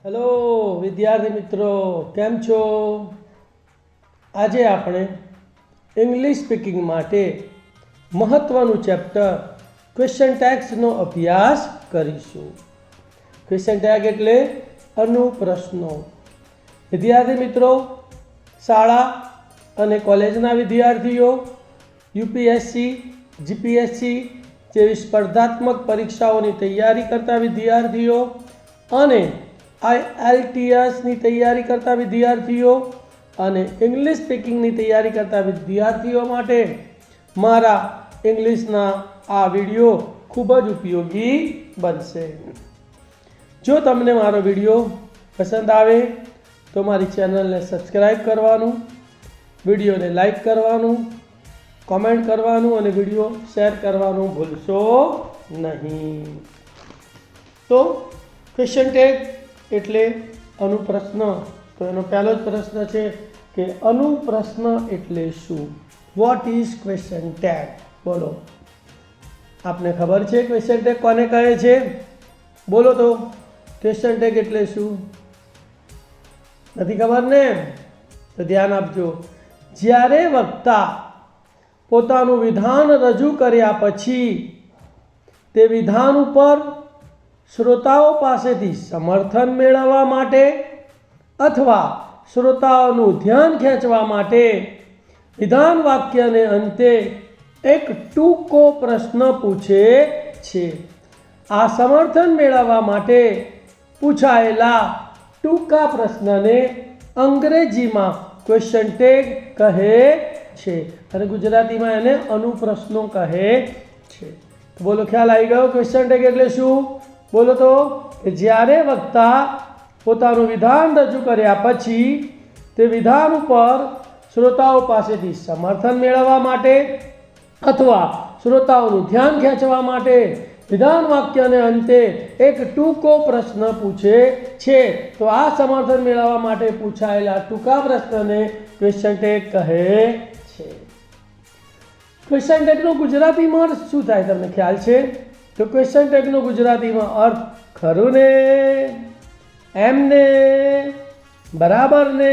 Hello વિદ્યાર્થી મિત્રો, કેમ છો? આજે આપણે ઇંગ્લિશ સ્પીકિંગ માટે મહત્ત્વનું ચેપ્ટર ક્વેશ્ચન ટેગ્સનો અભ્યાસ કરીશું. ક્વેશ્ચન ટેગ એટલે અનુપ્રશ્નો. વિદ્યાર્થી મિત્રો, શાળા અને કોલેજના વિદ્યાર્થીઓ, યુપીએસસી, જીપીએસસી જેવી સ્પર્ધાત્મક પરીક્ષાઓની તૈયારી કરતા વિદ્યાર્થીઓ અને IELTSની તૈયારી કરતા વિદ્યાર્થીઓ અને ઇંગ્લિશ સ્પીકિંગની તૈયારી કરતા વિદ્યાર્થીઓ માટે મારા ઇંગ્લિશના આ વિડીયો ખૂબ જ ઉપયોગી બનશે. જો તમને મારો વિડીયો પસંદ આવે તો મારી ચેનલને સબસ્ક્રાઈબ કરવાનું, વિડીયોને લાઈક કરવાનું, કોમેન્ટ કરવાનું અને વિડીયો શેર કરવાનું ભૂલશો નહીં. તો ક્વેશ્ચન ટેગ એટલે અનુપ્રશ્ન. તો એનો પહેલો જ પ્રશ્ન છે કે અનુપ્રશ્ન એટલે શું? What is question tag? બોલો, આપને ખબર છે ક્વેશ્ચન ટેગ કોને કહે છે? બોલો તો, ક્વેશ્ચન ટેગ એટલે શું? નથી ખબર ને? તો ધ્યાન આપજો. જ્યારે વક્તા પોતાનું વિધાન રજૂ કર્યા પછી તે વિધાન ઉપર શ્રોતાઓ પાસેથી સમર્થન મેળવવા માટે અથવા શ્રોતાઓનું ધ્યાન ખેંચવા માટે વિધાન વાક્યને અંતે એક ટૂંકો પ્રશ્ન પૂછે છે. આ સમર્થન મેળવવા માટે પૂછાયેલા ટૂંકા પ્રશ્નને અંગ્રેજીમાં ક્વેશ્ચન ટેગ કહે છે અને ગુજરાતીમાં એને અનુપ્રશ્નો કહે છે. બોલો, ખ્યાલ આવી ગયો ક્વેશ્ચન ટેગ એટલે શું? બોલો તો, જ્યારે વક્તા પોતાનું વિધાન રજૂ કર્યા પછી તે વિધાન ઉપર શ્રોતાઓ પાસેથી સમર્થન મેળવવા માટે અથવા શ્રોતાઓનું ધ્યાન ખેંચવા માટે વિધાન વાક્યને અંતે એક ટૂંકો પ્રશ્ન પૂછે છે, તો આ સમર્થન મેળવવા માટે પૂછાયેલા ટૂંકા પ્રશ્નને ક્વેશ્ચન ટેગ કહે છે. ક્વેશ્ચન ટેગનો ગુજરાતીમાં શું થાય તમને ખ્યાલ છે? તો ક્વેશ્ચન ટેગનો ગુજરાતીમાં અર્થ ખરું ને, એમને, બરાબર ને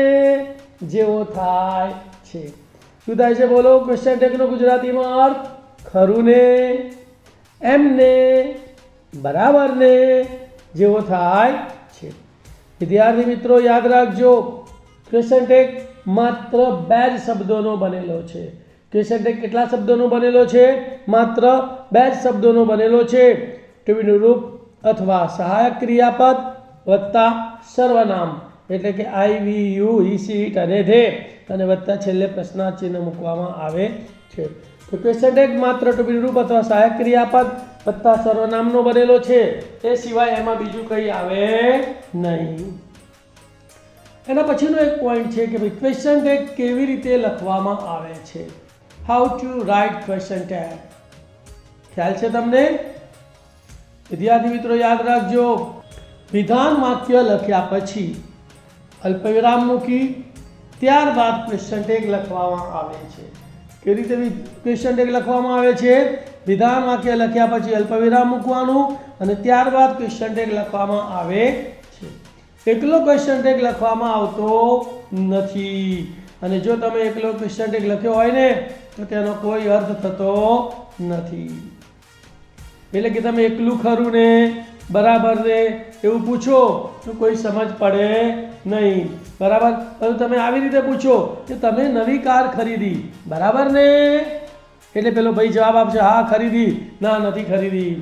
જેવો થાય છે. શું થાય છે? બોલો, ક્વેશ્ચન ટેગનો ગુજરાતીમાં અર્થ ખરું ને, એમને, બરાબર ને જેવો થાય છે. વિદ્યાર્થી મિત્રો, યાદ રાખજો, ક્વેશ્ચન ટેગ માત્ર 2 જ શબ્દોનો બનેલો છે. ક્વેશ્ચન ટેગ કેટલા શબ્દોનો બનેલો છે? માત્ર 2 જ શબ્દોનો બનેલો છે. ટુબીનું રૂપ અથવા સહાયક ક્રિયાપદ વત્તા સર્વનામ એટલે કે I, we, you, he, she, it અને they અને વત્તા છેલ્લે પ્રશ્નાર્થ ચિહ્ન મૂકવામાં આવે છે. તો ક્વેશ્ચન ટેગ માત્ર ટુબીનું રૂપ અથવા સહાયક ક્રિયાપદ વત્તા સર્વનામનો બનેલો છે. એ સિવાય એમાં બીજું કંઈ આવે નહીં. એના પછીનો એક પોઈન્ટ છે કે ભાઈ ક્વેશ્ચન ટેગ કેવી રીતે લખવામાં આવે છે. How to write question tag. ખ્યાલ છે તમને? વિદ્યાર્થી મિત્રો, યાદ રાખજો, વિધાન વાક્ય લખ્યા પછી અલ્પવિરામ મૂકી ત્યારબાદ ક્વેશ્ચન ટેગ લખવામાં આવે છે. કેવી રીતે ક્વેશ્ચન ટેગ લખવામાં આવે છે? વિધાન વાક્ય લખ્યા પછી અલ્પવિરામ મૂકવાનું અને ત્યારબાદ ક્વેશ્ચન ટેગ લખવામાં આવે છે. એકલો ક્વેશ્ચન ટેગ લખવામાં આવતો નથી અને જો તમે એકલો ક્વેશ્ચન ટેગ લખ્યો હોય ને તો તેનો કોઈ અર્થ થતો નથી. એટલે કે તમે એકલું ખરું ને, બરાબર ને એવું પૂછો તો કોઈ સમજ પડે નહીં, બરાબર. પરંતુ તમે આવી રીતે પૂછો કે તમે નવી કાર ખરીદી, બરાબર ને, એટલે પેલો ભાઈ જવાબ આપશે હા ખરીદી, ના નથી ખરીદી,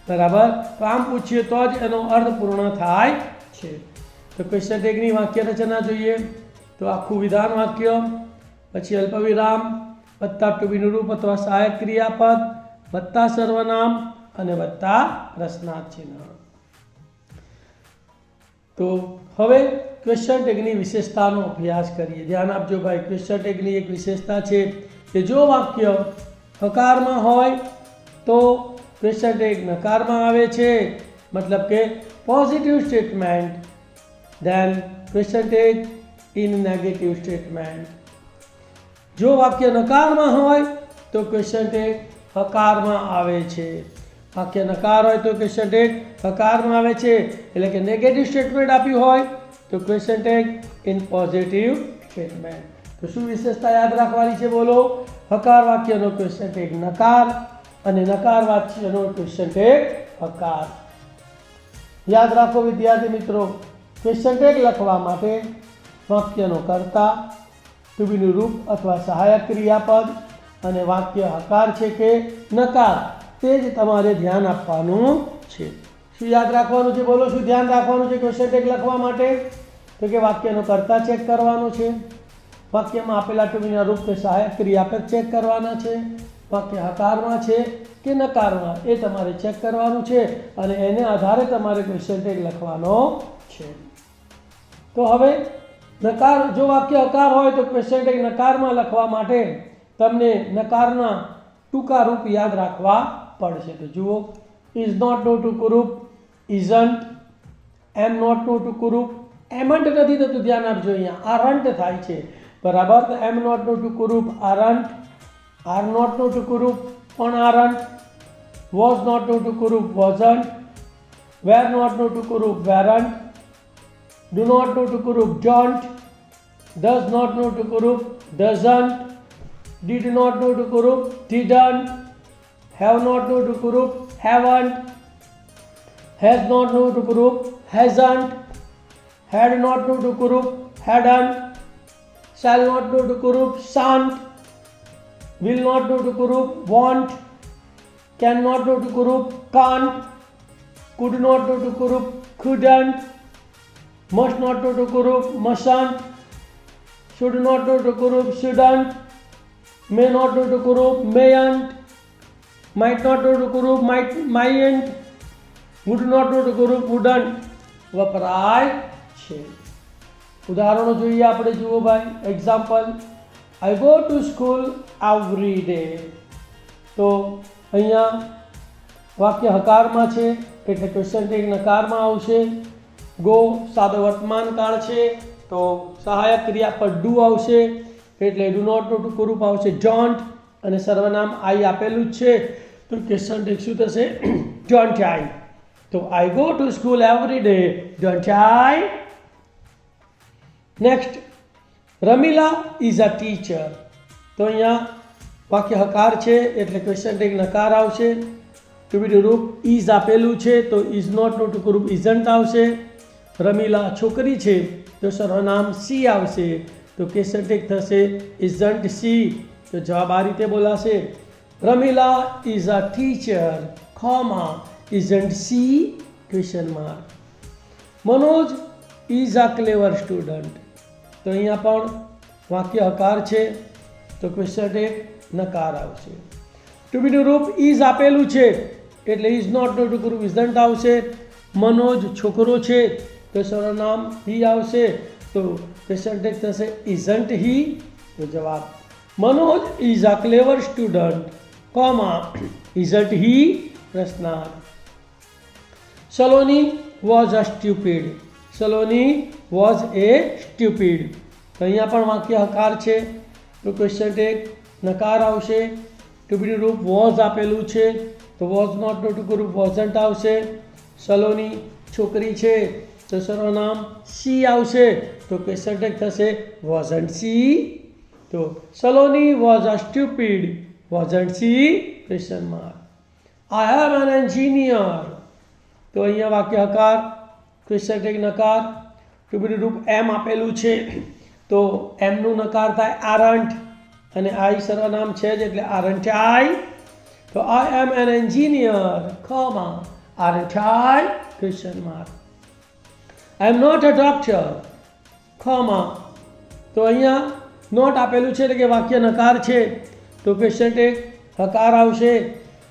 બરાબર. તો આમ પૂછીએ તો જ એનો અર્થ પૂર્ણ થાય છે. તો ક્વેશ્ચન ટેગની વાક્ય રચના જોઈએ તો આખું વિધાન વાક્ય, પછી અલ્પવિરામ વત્તા ટુબીનું રૂપ અથવા સહાયક ક્રિયાપદ વત્તા સર્વનામ અને વત્તા પ્રશ્નાર્થ ચિહ્ન. તો હવે ક્વેશ્ચન ટેગની વિશેષતાનો અભ્યાસ કરીએ. ધ્યાન આપજો ભાઈ, ક્વેશ્ચન ટેગની એક વિશેષતા છે કે જો વાક્ય હકારમાં હોય તો ક્વેશ્ચન ટેગ નકારમાં આવે છે, મતલબ કે positive statement, then question tag in negative statement. જો વાક્ય નકારમાં હોય તો ક્વેશ્ચન ટેગ હકારમાં આવે છે વાક્ય નકાર હોય તો ક્વેશ્ચન ટેગ હકારમાં આવે છે, એટલે કે નેગેટિવ સ્ટેટમેન્ટ આપ્યું હોય તો question tag in positive statement. તો શું વિશેષતા યાદ રાખવાની છે? બોલો. હકાર વાક્યનો ક્વેશ્ચન ટેગ નકાર અને નકાર વાક્યનો ક્વેશ્ચન ટેગ હકાર. યાદ રાખો વિદ્યાર્થી મિત્રો, ક્વેશ્ચન ટેગ લખવા માટે વાક્યનો કર્તા, ટુ બીનું રૂપ અથવા સહાયક ક્રિયાપદ અને વાક્ય હકાર છે કે નકાર તે જ તમારે ધ્યાન આપવાનું છે. શું યાદ રાખવાનું છે? બોલો. શું ધ્યાન રાખવાનું છે ક્વેશ્ચન ટેગ લખવા માટે? તો કે વાક્યનો કર્તા ચેક કરવાનો છે, વાક્યમાં આપેલા ટુ બીના રૂપ કે સહાયક ક્રિયાપદ ચેક કરવાના છે, વાક્ય હકારમાં છે કે નકારમાં એ તમારે ચેક કરવાનું છે અને એને આધારે તમારે ક્વેશ્ચન ટેગ લખવાનો છે. તો હવે નકાર, જો વાક્ય હકાર હોય તો ક્વેશ્ચન ટેગ નકારમાં લખવા માટે તમને નકારના ટૂંકા રૂપ યાદ રાખવા પડશે. તો જુઓ, ઇઝ નોટનું ટૂંકું રૂપ ઇઝન્ટ, એમ નોટનું ટૂંકું રૂપ એમન્ટ નથી થતું, ધ્યાન આપજો, અહીંયા આરન્ટ થાય છે, બરાબર. તો એમ નોટનું ટૂંકું રૂપ આરન્ટ, આર નોટનું ટૂંકું રૂપ પણ આરન્ટ, વોઝ નોટનું ટૂંકું રૂપ વોઝન્ટ, વેર નોટનું ટૂંકું રૂપ વેરન્ટ, ડુ નોટનું ટૂંકું રૂપ ડોન્ટ, ડઝ નોટનું ટૂંકું રૂપ ડઝન્ટ, ડીડ નોટનું ટૂંકું રૂપ ડીડન્ટ, હેવ નોટનું ટૂંકું રૂપ હેવન્ટ, હેઝ નોટનું ટૂંકું રૂપ હેઝન્ટ, હેડ નોટનું ટૂંકું રૂપ હેડન્ટ, શેલ નોટનું ટૂંકું રૂપ શાન્ટ, વિલ નોટનું ટૂંકું રૂપ વોન્ટ, કેન નોટનું ટૂંકું રૂપ કાન્ટ, કુડ નોટનું ટૂંકું રૂપ couldn't, must નોટનું ટૂંકું રૂપ mustn't, should નોટનું ટૂંકું રૂપ shouldn't, may નોટનું ટૂંકું રૂપ mayn't, might નોટનું ટૂંકું રૂપ mightn't, would નોટનું ટૂંકું રૂપ wouldn't વપરાય છે. ઉદાહરણો જોઈએ આપણે. જુઓ ભાઈ, example, I go to school every day. તો અહીંયા વાક્ય હકારમાં છે એટલે ક્વેશ્ચન ટેગ નકારમાં આવશે. ગો સાદો વર્તમાન કાળ છે તો સહાયક ક્રિયાપદ ડુ આવશે એટલે ડુ નોટનું ટૂંકું રૂપ આવશે ડોન્ટ, અને સર્વનામ આઈ આપેલું જ છે તો ક્વેશ્ચન ટેગ શું થશે? Don't I. તો I go to school every day, don't I. Next, Ramila is a teacher. તો અહીંયા વાક્ય હકાર છે એટલે ક્વેશ્ચન ટેગ નકાર આવશે. ટુ બીનું રૂપ ઇઝ આપેલું છે તો ઇઝ નોટનું ટૂંકું રૂપ ઇઝન્ટ આવશે. રમીલા છોકરી છે તો સર્વનામ સી આવશે તો ક્વેશ્ચન ટેગ થશે ઇઝન્ટ સી. તો જવાબ આ રીતે બોલાશે, Ramila is a teacher, comma isn't she question mark. Manoj is a clever student. તો અહીંયા પણ વાક્ય હકાર છે તો ક્વેશ્ચન ટેગ નકાર આવશે. ટુ બીનું રૂપ ઇઝ આપેલું છે એટલે ઇઝ નોટનું ટૂંકું રૂપ ઇઝન્ટ આવશે. મનોજ છોકરો છે તો સર્વનામ હી આવશે તો ક્વેશ્ચન ટેગ થશે ઇઝન્ટ હી. તો જવાબ, Manoj is a clever student, comma isn't he પ્રશ્નાર્થ. Saloni was a stupid. Saloni was a stupid. તો અહીંયા પણ વાક્ય હકાર છે તો ક્વેશ્ચન ટેગ નકાર આવશે. ટુ બીનું રૂપ વોઝ આપેલું છે તો વોઝ નોટનું ટૂંકું રૂપ વોઝન્ટ આવશે. સલોની છોકરી છે તો સર્વનામ સી આવશે તો ક્વેશ્ચન ટેગ થશે વોઝન્ટ સી. તો Saloni was a stupid, wasn't she question mark. I am an engineer. તો અહીંયા વાક્ય હકાર, ક્વેશ્ચન ટેગ નકાર. ટુ બીનું રૂપ એમ આપેલું છે તો એમનું નકાર થાય આરન્ટ અને આઈ સર્વનામ છે જ એટલે આરન્ટ આઈ. તો I am an engineer, comma aren't I question mark. I am not a doctor, comma. તો અહીંયા નોટ આપેલું છે એટલે કે વાક્ય નકાર છે તો ક્વેશ્ચન ટેગ હકાર આવશે.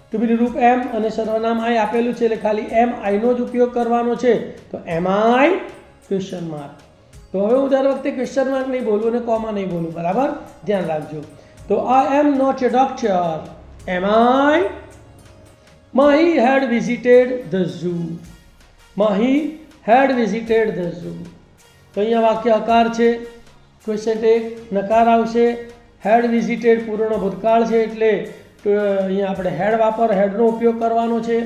ટુ બીનું રૂપ એમ અને સર્વનામ આઈ આપેલું છે એટલે ખાલી એમ આઈનો જ ઉપયોગ કરવાનો છે તો એમ આઈ ક્વેશ્ચન માર્ક. તો હવે હું દર વખતે ક્વેશ્ચન માર્ક નહીં બોલું અને કોમા નહીં બોલું, બરાબર? ધ્યાન રાખજો. તો I am not a doctor, am I. Mahi had visited the zoo. Mahi had visited the zoo. તો અહીંયા વાક્ય હકાર છે, ક્વેશ્ચન ટેગ નકાર આવશે. હેડ વિઝિટેડ પૂર્ણ ભૂતકાળ છે એટલે અહીંયા આપણે હેડ હેડનો ઉપયોગ કરવાનો છે.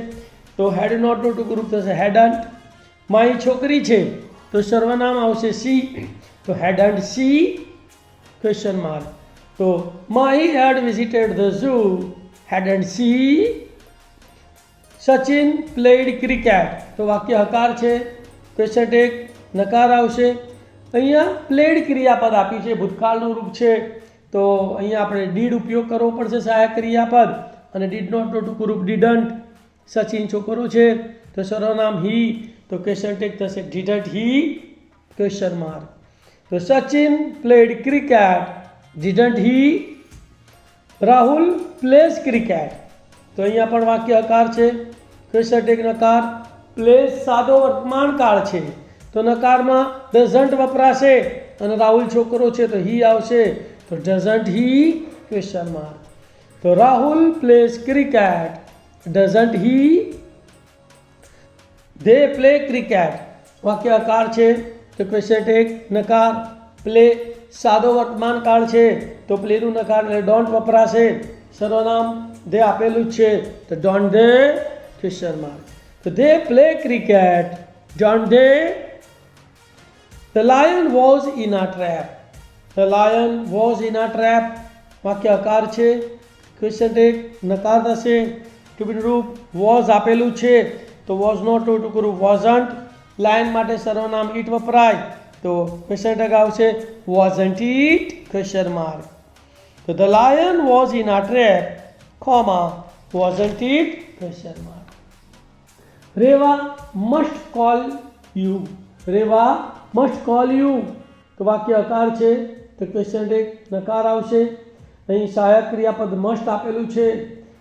તો હેડ નોટનું ટૂંકું રૂપ થશે હેડન્ટ. મારી છોકરી છે તો સર્વનામ આવશે સી, તો હેડન્ટ સી ક્વેશ્ચન માર્ક. તો Mahi had visited the zoo, hadn't she Sachin played cricket. તો વાક્ય હકાર છે, ક્વેશ્ચન ટેગ નકાર આવશે. અહીંયા પ્લેડ ક્રિયાપદ આપી છે, ભૂતકાળનું રૂપ છે, તો અહીંયા આપણે ડીડ ઉપયોગ કરવો પડશે સહાયક ક્રિયાપદ, અને ડીડ નોટનું ટૂંકું રૂપ ડીડન્ટ. સચિન છોકરો છે તો સર્વનામ હી, તો ક્વેશ્ચન ટેગ થશે ડીડન્ટ હી ક્વેશ્ચન માર્ક. તો Sachin played cricket, didn't he. Rahul place cricket. તો અહીંયા પણ વાક્ય હકાર છે, ક્વેશ્ચન ટેગ નકાર. પ્લેસ સાદો વર્તમાન કાળ છે તો નકારમાં ડઝન્ટ વપરાશે, અને રાહુલ છોકરો છે તો હી આવશે, તો ડઝન્ટ હી ક્વેશ્ચન માર્ક. તો Rahul place cricket, doesn't he. They play cricket. વાક્ય હકાર છે તો ક્વેશ્ચન ટેગ નકાર. પ્લે સાદો વર્તમાન કાળ છે તો પ્લેનું નકાર એટલે ડોન્ટ વપરાશે. સર્વનામ દે આપેલું જ છે તો ડોન્ટ દે ક્વેશ્ચન માર્ક. તો they play cricket, don't they. The lion was in a trap. The lion was in a trap. વાક્ય હકાર છે, ક્વેશ્ચન ટેગ નકાર થશે. ટુબીનું રૂપ વોઝ આપેલું છે તો વોઝ નોટ ટૂંકું રૂપ વોઝન્ટ. લાયન માટે સર્વનામ ઇટ વપરાય તો ક્વેશ્ચન ટેગ આવશે વોઝન્ટ ઇટ ક્વેશ્ચન માર્ક. તો the lion was in a trap, comma wasn't it question mark. Reva must call you. Reva must call you. તો વાક્ય હકાર છે તો ક્વેશ્ચન ટેગ નકાર આવશે. અહીં સહાયક ક્રિયાપદ મસ્ટ આપેલું છે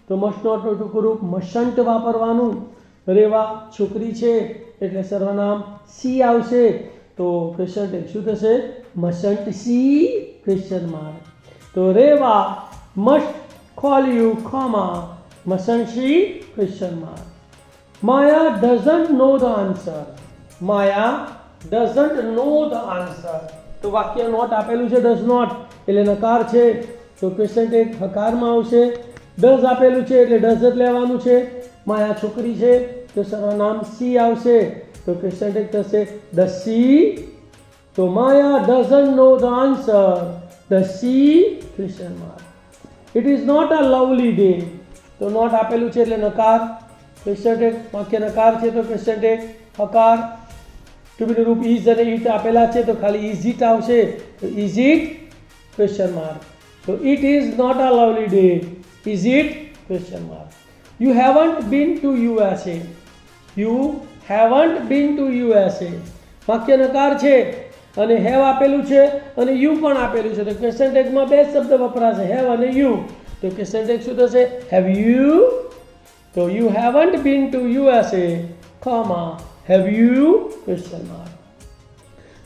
તો મસ્ટ નોટનું ટૂંકું રૂપ મસ્ટન્ટ વાપરવાનું. રેવા છોકરી છે એટલે સર્વનામ સી આવશે, તો ક્વેશ્ચન ટેગ શું થશે મસ્ટન્ટ સી ક્વેશ્ચન માર્ક. તો Reva must call you, comma mustn't she question mark. Maya doesn't know the answer. Maya doesn't know the answer. તો વાક્ય નોટ આપેલું છે ડઝ નોટ એટલે નકાર છે તો ક્વેશ્ચન ટેગ હકારમાં આવશે. ડઝ આપેલું છે એટલે ડઝ જ લેવાનું છે. માયા છોકરી છે તો સર્વનામ સી આવશે, તો ક્વેશ્ચન ટેગ થશે ધ સી. તો Maya doesn't know the answer, does she question mark. It is not a lovely day. તો નોટ આપેલું છે એટલે નકાર. ક્વેશ્ચન ટેગ વાક્ય નકાર છે તો ક્વેશ્ચન ટેગ હકાર. ટુબીનું રૂપ ઇઝ અને ઇટ આપેલા છે તો ખાલી ઇઝ ઇટ આવશે, તો ઇઝ ઇટ ક્વેશ્ચન માર્ક. તો it is not a lovely day, is it question mark. You haven't been to USA. You haven't been to USA. વાક્ય નકાર છે અને હેવ આપેલું છે અને યુ પણ આપેલું છે તો ક્વેશ્ચન ટેગમાં બે શબ્દ વપરાશે, હેવ અને યુ. તો ક્વેશ્ચન ટેગ શું થશે હેવ યુ. તો you haven't been to USA, comma have you question mark.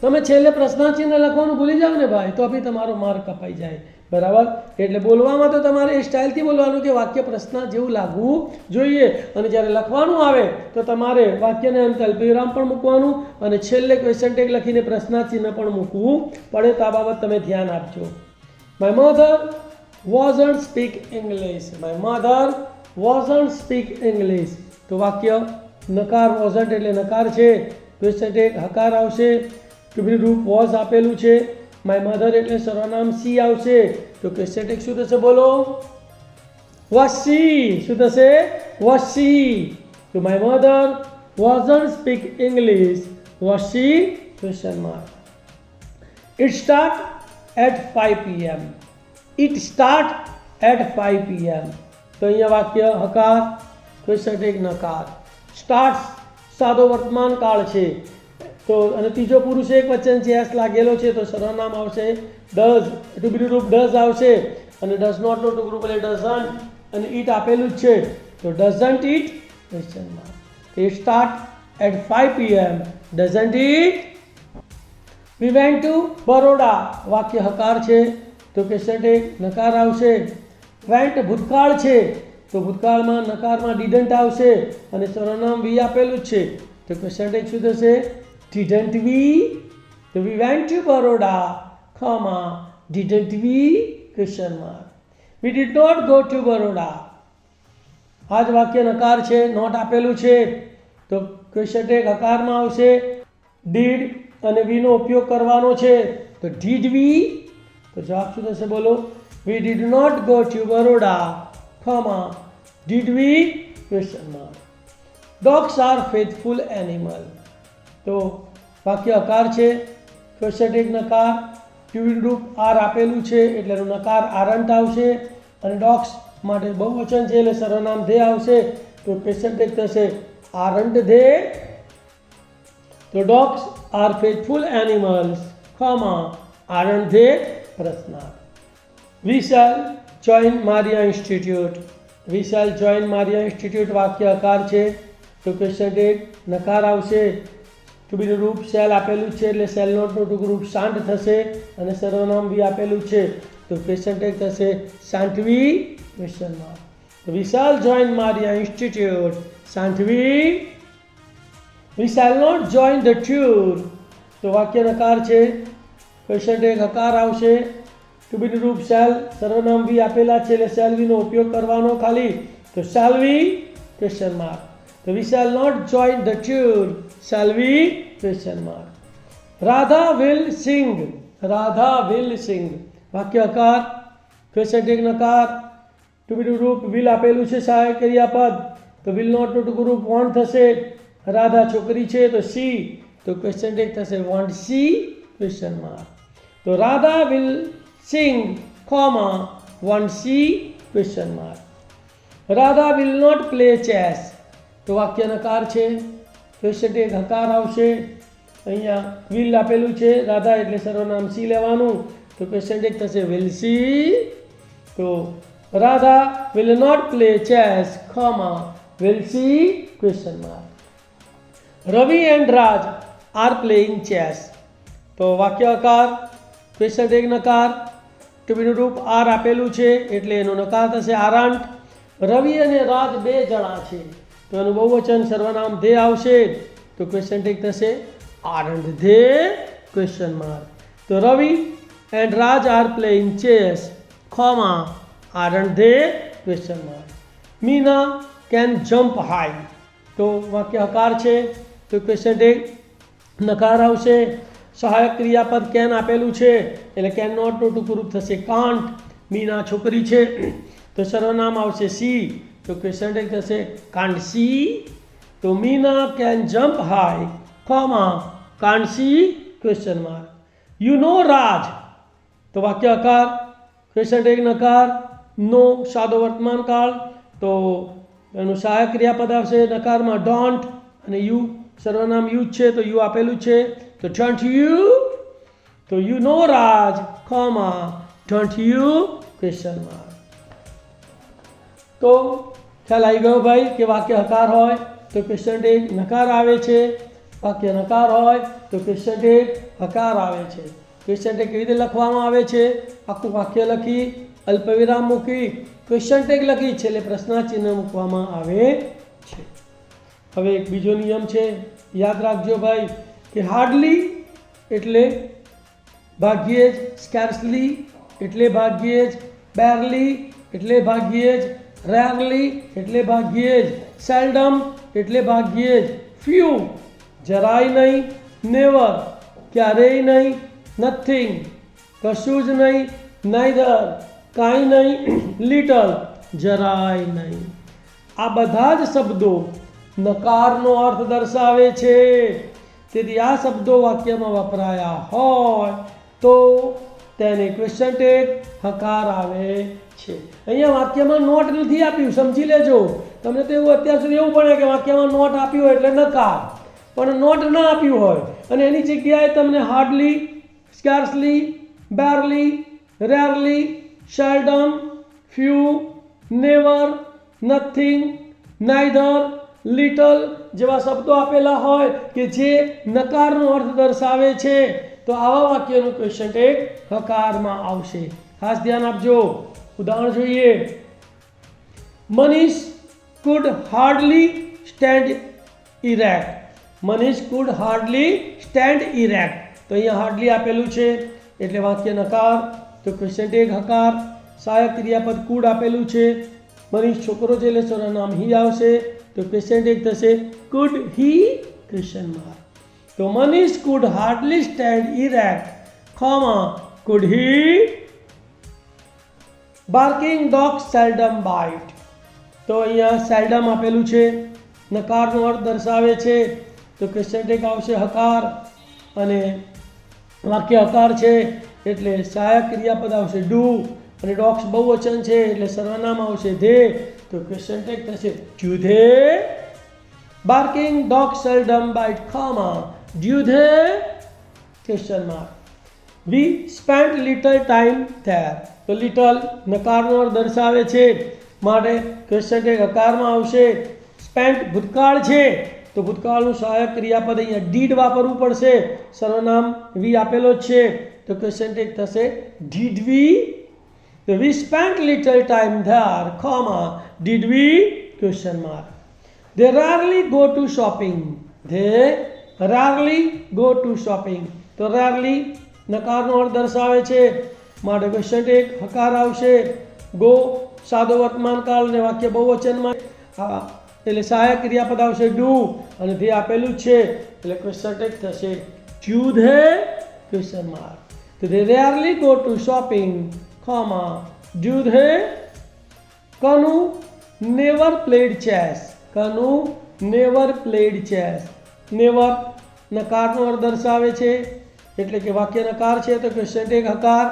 તમે છેલ્લે પ્રશ્નાર્થ ચિહ્ન લખવાનું ભૂલી જાઓ ને ભાઈ તો બી તમારો માર્ક કપાઈ જાય, બરાબર. એટલે બોલવામાં તો તમારે એ સ્ટાઇલથી બોલવાનું કે વાક્ય પ્રશ્નાર્થ જેવું લાગવું જોઈએ, અને જ્યારે લખવાનું આવે તો તમારે વાક્યને અંતે અલ્પવિરામ પણ મૂકવાનું અને છેલ્લે ક્વેશ્ચન ટેગ લખીને પ્રશ્નાર્થ ચિહ્ન પણ મૂકવું પડે, તો આ બાબત તમે ધ્યાન આપજો. My mother wasn't speak English. My mother wasn't speak English. તો વાક્ય નકાર વોઝન્ટ એટલે નકાર છે, ક્વેશ્ચન ટેગ હકાર આવશે. ટુબી રૂપ વોઝ આપેલું છે, માય મધર એટલે સર્વનામ સી આવશે, તો ક્વેશ્ચન ટેગ શું થશે બોલો વોઝ સી. શું થશે વોઝ સી. તો my mother wasn't speak English, was she question mark. It start at 5 PM. It start at 5 PM. તો અહીંયા વાક્ય હકાર, ક્વેશ્ચન ટેગ નકાર. સ્ટાર્ટ સાદો વર્તમાન કાળ છે તો અને ત્રીજો પુરુષ એક વચન છે એસ લાગેલો છે તો સર્વનામ આવશે ડઝ. ટુબી રૂપ ડઝ આવશે અને ડઝ નોટ નો ટુકડું એટલે ડઝન્ટ અને ઇટ આપેલું જ છે તો doesn't it question mark. It start at 5 PM, doesn't it. We went to Baroda. વાક્ય હકાર છે તો ક્વેશ્ચન ટેગ નકાર આવશે. વેન્ટ ભૂતકાળ છે તો ભૂતકાળમાં નકારમાં ડીડન્ટ આવશે અને સર્વનામ વી આપેલું જ છે તો ક્વેશ્ચન ટેગ શું થશે ડીડન્ટ વી. તો we went to Baroda, comma didn't we question mark. We did not go to Baroda. આ જ વાક્ય નકાર છે, નોટ આપેલું છે તો ક્વેશ્ચન ટેગ હકારમાં આવશે. ડીડ અને વીનો ઉપયોગ કરવાનો છે તો ડીડ વી, તો જવાબ શું થશે બોલો? We did not go to Baroda, comma did we question mark. Dogs are faithful animal. તો વાક્ય હકાર છે, ક્વેશ્ચન ટેગ નકાર, ટ્યુન રૂપ આર આપેલું છે એટલે એનો નકાર આરંટ આવશે, અને ડોગ્સ માટે બહુવચન છે એટલે સર્વનામ ધે આવશે તો ક્વેશ્ચન ટેગ થશે આરંટ ધે. તો dogs are faithful animals, comma aren't they પ્રશ્નાર્થ. We shall join Maria institute. We shall join Maria institute વાક્ય હકાર છે તો ક્વેશ્ચન ટેગ નકાર આવશે. ટુ બીનું રૂપ શેલ આપેલું છે એટલે શેલ નોટનું ટૂંકું રૂપ શાંત થશે, અને સર્વનામ વી આપેલું છે તો ક્વેશ્ચન ટેગ થશે shan't we question mark. We shall join Maria institute, shan't we. We shall not join the tour. તો વાક્ય નકાર છે, ક્વેશ્ચન ટેગ હકાર આવશે. ટુ બીનું રૂપ શેલ, સર્વનામ વી આપેલા છે એટલે શેલ વીનો ઉપયોગ કરવાનો ખાલી તો શેલ વી ક્વેશ્ચન માર્ક. તો we shall not join the tour, shall we question mark. Radha will sing. Radha will sing વાક્ય હકાર, ક્વેશ્ચન ટેગ નકાર. ટુ બીનું રૂપ વિલ આપેલું છે સહાયક ક્રિયાપદ તો વિલ નોટનું ટૂંકું રૂપ વોન્ટ થશે. રાધા છોકરી છે તો સી, તો ક્વેશ્ચન ટેગ થશે વોન્ટ સી ક્વેશ્ચન માર્ક. તો Radha will sing, comma won't she question mark. Radha will not play chess. તો વાક્ય નકાર છે, ક્વેશ્ચન ટેગ હકાર આવશે. અહીંયા વિલ આપેલું છે રાધા એટલે સર્વનામ સી લેવાનું તો ક્વેશ્ચન ટેગ થશે વિલ સી. તો Radha will not play chess, comma will she question mark. Ravi and Raj are playing chess. તો વાક્ય હકાર, ક્વેશ્ચન ટેગ નકાર. ટુ બીનું રૂપ આર આપેલું છે એટલે એનો નકાર થશે આરંટ. રવિ અને રાજ બે જણા છે તો એનું બહુવચન સર્વનામ ધે આવશે તો ક્વેશ્ચન ટેગ થશે આરંટ ધે ક્વેશ્ચન માર્ક. તો Ravi and Raj are playing chess, comma aren't they question mark. Meena can jump high. તો વાક્ય હકાર છે તો ક્વેશ્ચન ટેગ નકાર આવશે. સહાયક ક્રિયાપદ કેન આપેલું છે એટલે કેન નોટનું ટૂંકું રૂપ થશે કાન્ટ. મીના છોકરી છે તો સર્વનામ આવશે સી તો ક્વેશ્ચન ટેગ થશે કાન્ટ સી. તો Meena can jump high, comma can't she question mark. You know Raj. તો વાક્ય હકાર, ક્વેશ્ચન ટેગ નકાર. નો સાદો વર્તમાન કાળ તો એનું સહાયક ક્રિયાપદ આવશે નકારમાં ડોન્ટ, અને યુ સર્વનામ યુ છે તો યુ આપેલું છે તો ડોન્ટ યુ. તો you know Raj, comma don't you question mark. તો ખ્યાલ આવી ગયો ભાઈ કે વાક્ય હકાર હોય તો ક્વેશ્ચન ટેગ નકાર આવે છે, વાક્ય નકાર હોય તો ક્વેશ્ચન ટેગ હકાર આવે છે. ક્વેશ્ચન ટેગ કેવી રીતે લખવામાં આવે છે? આખું વાક્ય લખી અલ્પવિરામ મૂકી ક્વેશ્ચન ટેગ લખી છે એટલે પ્રશ્નાર્થ ચિહ્ન મૂકવામાં આવે છે. હવે એક બીજો નિયમ છે, યાદ રાખજો ભાઈ કે હાર્ડલી એટલે ભાગ્યે જ, સ્કેર્સલી એટલે ભાગ્યે જ, બેરલી એટલે ભાગ્યે જ, રેરલી એટલે ભાગ્યે જ, સેલ્ડમ એટલે ભાગ્યે જ, ફ્યુ જરાય નહીં, નેવર ક્યારેય નહીં, નથિંગ કશું જ નહીં, નાઈધર કાંઈ નહીં, લિટલ જરાય નહીં. આ બધા જ શબ્દો નકારનો અર્થ દર્શાવે છે. તેથી આ શબ્દો વાક્યમાં વપરાયા હોય તો તેને ક્વેશ્ચન ટેગ હકાર આવે છે. અહીંયા વાક્યમાં નોટ નથી આપ્યું, સમજી લેજો. તમને તો એવું અત્યાર સુધી એવું પડે કે વાક્યમાં નોટ આપ્યું હોય એટલે નકાર, પણ નોટ ના આપ્યું હોય અને એની જગ્યાએ તમને hardly, scarcely, barely, rarely, seldom, few, never, nothing, neither, little જેવા શબ્દો આપેલા હોય કે જે નકારનો અર્થ દર્શાવે છે તો આવા વાક્યનું ક્વેશ્ચન ટેગ હકારમાં આવશે. ખાસ ધ્યાન આપજો. ઉદાહરણ જોઈએ. Manish could hardly stand erect. Manish could hardly stand erect. તો અહીંયા હાર્ડલી આપેલું છે એટલે વાક્ય નકાર તો ક્વેશ્ચન ટેગ હકાર. સહાયક ક્રિયાપદ કુડ આપેલું છે, મનીષ છોકરો છે એટલે સર્વનામ હી આવશે, તો ક્વેશ્ચન ટેગ થશે કુડ હી ક્વેશ્ચન માર્ક. તો Manish could hardly stand erect, could he. Barking dog seldom bite, તો અહીંયા સેલ્ડમ આપેલું છે, નકારનો અર્થ દર્શાવે છે, તો ક્વેશ્ચન ટેગ આવશે હકાર, અને વાક્ય હકાર છે એટલે સહાયક ક્રિયાપદ આવશે ડુ, અને ડોગ્સ બહુવચન છે એટલે સર્વનામ આવશે ધે, તો ક્વેશ્ચન ટેગ થશે do they. Barking dog seldom bite, do they question mark. We spent little time there, તો લિટલ નકારનો અર્થ દર્શાવે છે માટે ક્વેશ્ચન ટેગ હકારમાં આવશે. સ્પેન્ટ ભૂતકાળ છે તો ભૂતકાળનું સહાયક ક્રિયાપદ અહીંયા ડીડ વાપરવું પડશે, સર્વનામ વી આપેલો જ છે, તો ક્વેશ્ચન ટેગ થશે ડીડ વી. તો we spent little time there, did we question mark. They rarely go to shopping. They rarely go to shopping. તો rarely નકારનો અર્થ દર્શાવે છે માટે ક્વેશ્ચન ટેગ હકાર આવશે. ગો સાદો વર્તમાન કાળ ને વાક્ય બહુવચનમાં એટલે સહાયક ક્રિયાપદ આવશે ડુ, અને ધે આપેલું જ છે એટલે ક્વેશ્ચન ટેગ થશે ડ્યુ ધે ક્વેશ્ચન માર્ક. તો they rarely go to shopping, do they. Kanu never played chess. Kanu never played chess. Never નકારનો અર્થ દર્શાવે છે એટલે કે વાક્ય નકાર છે તો ક્વેશ્ચન ટેગ હકાર.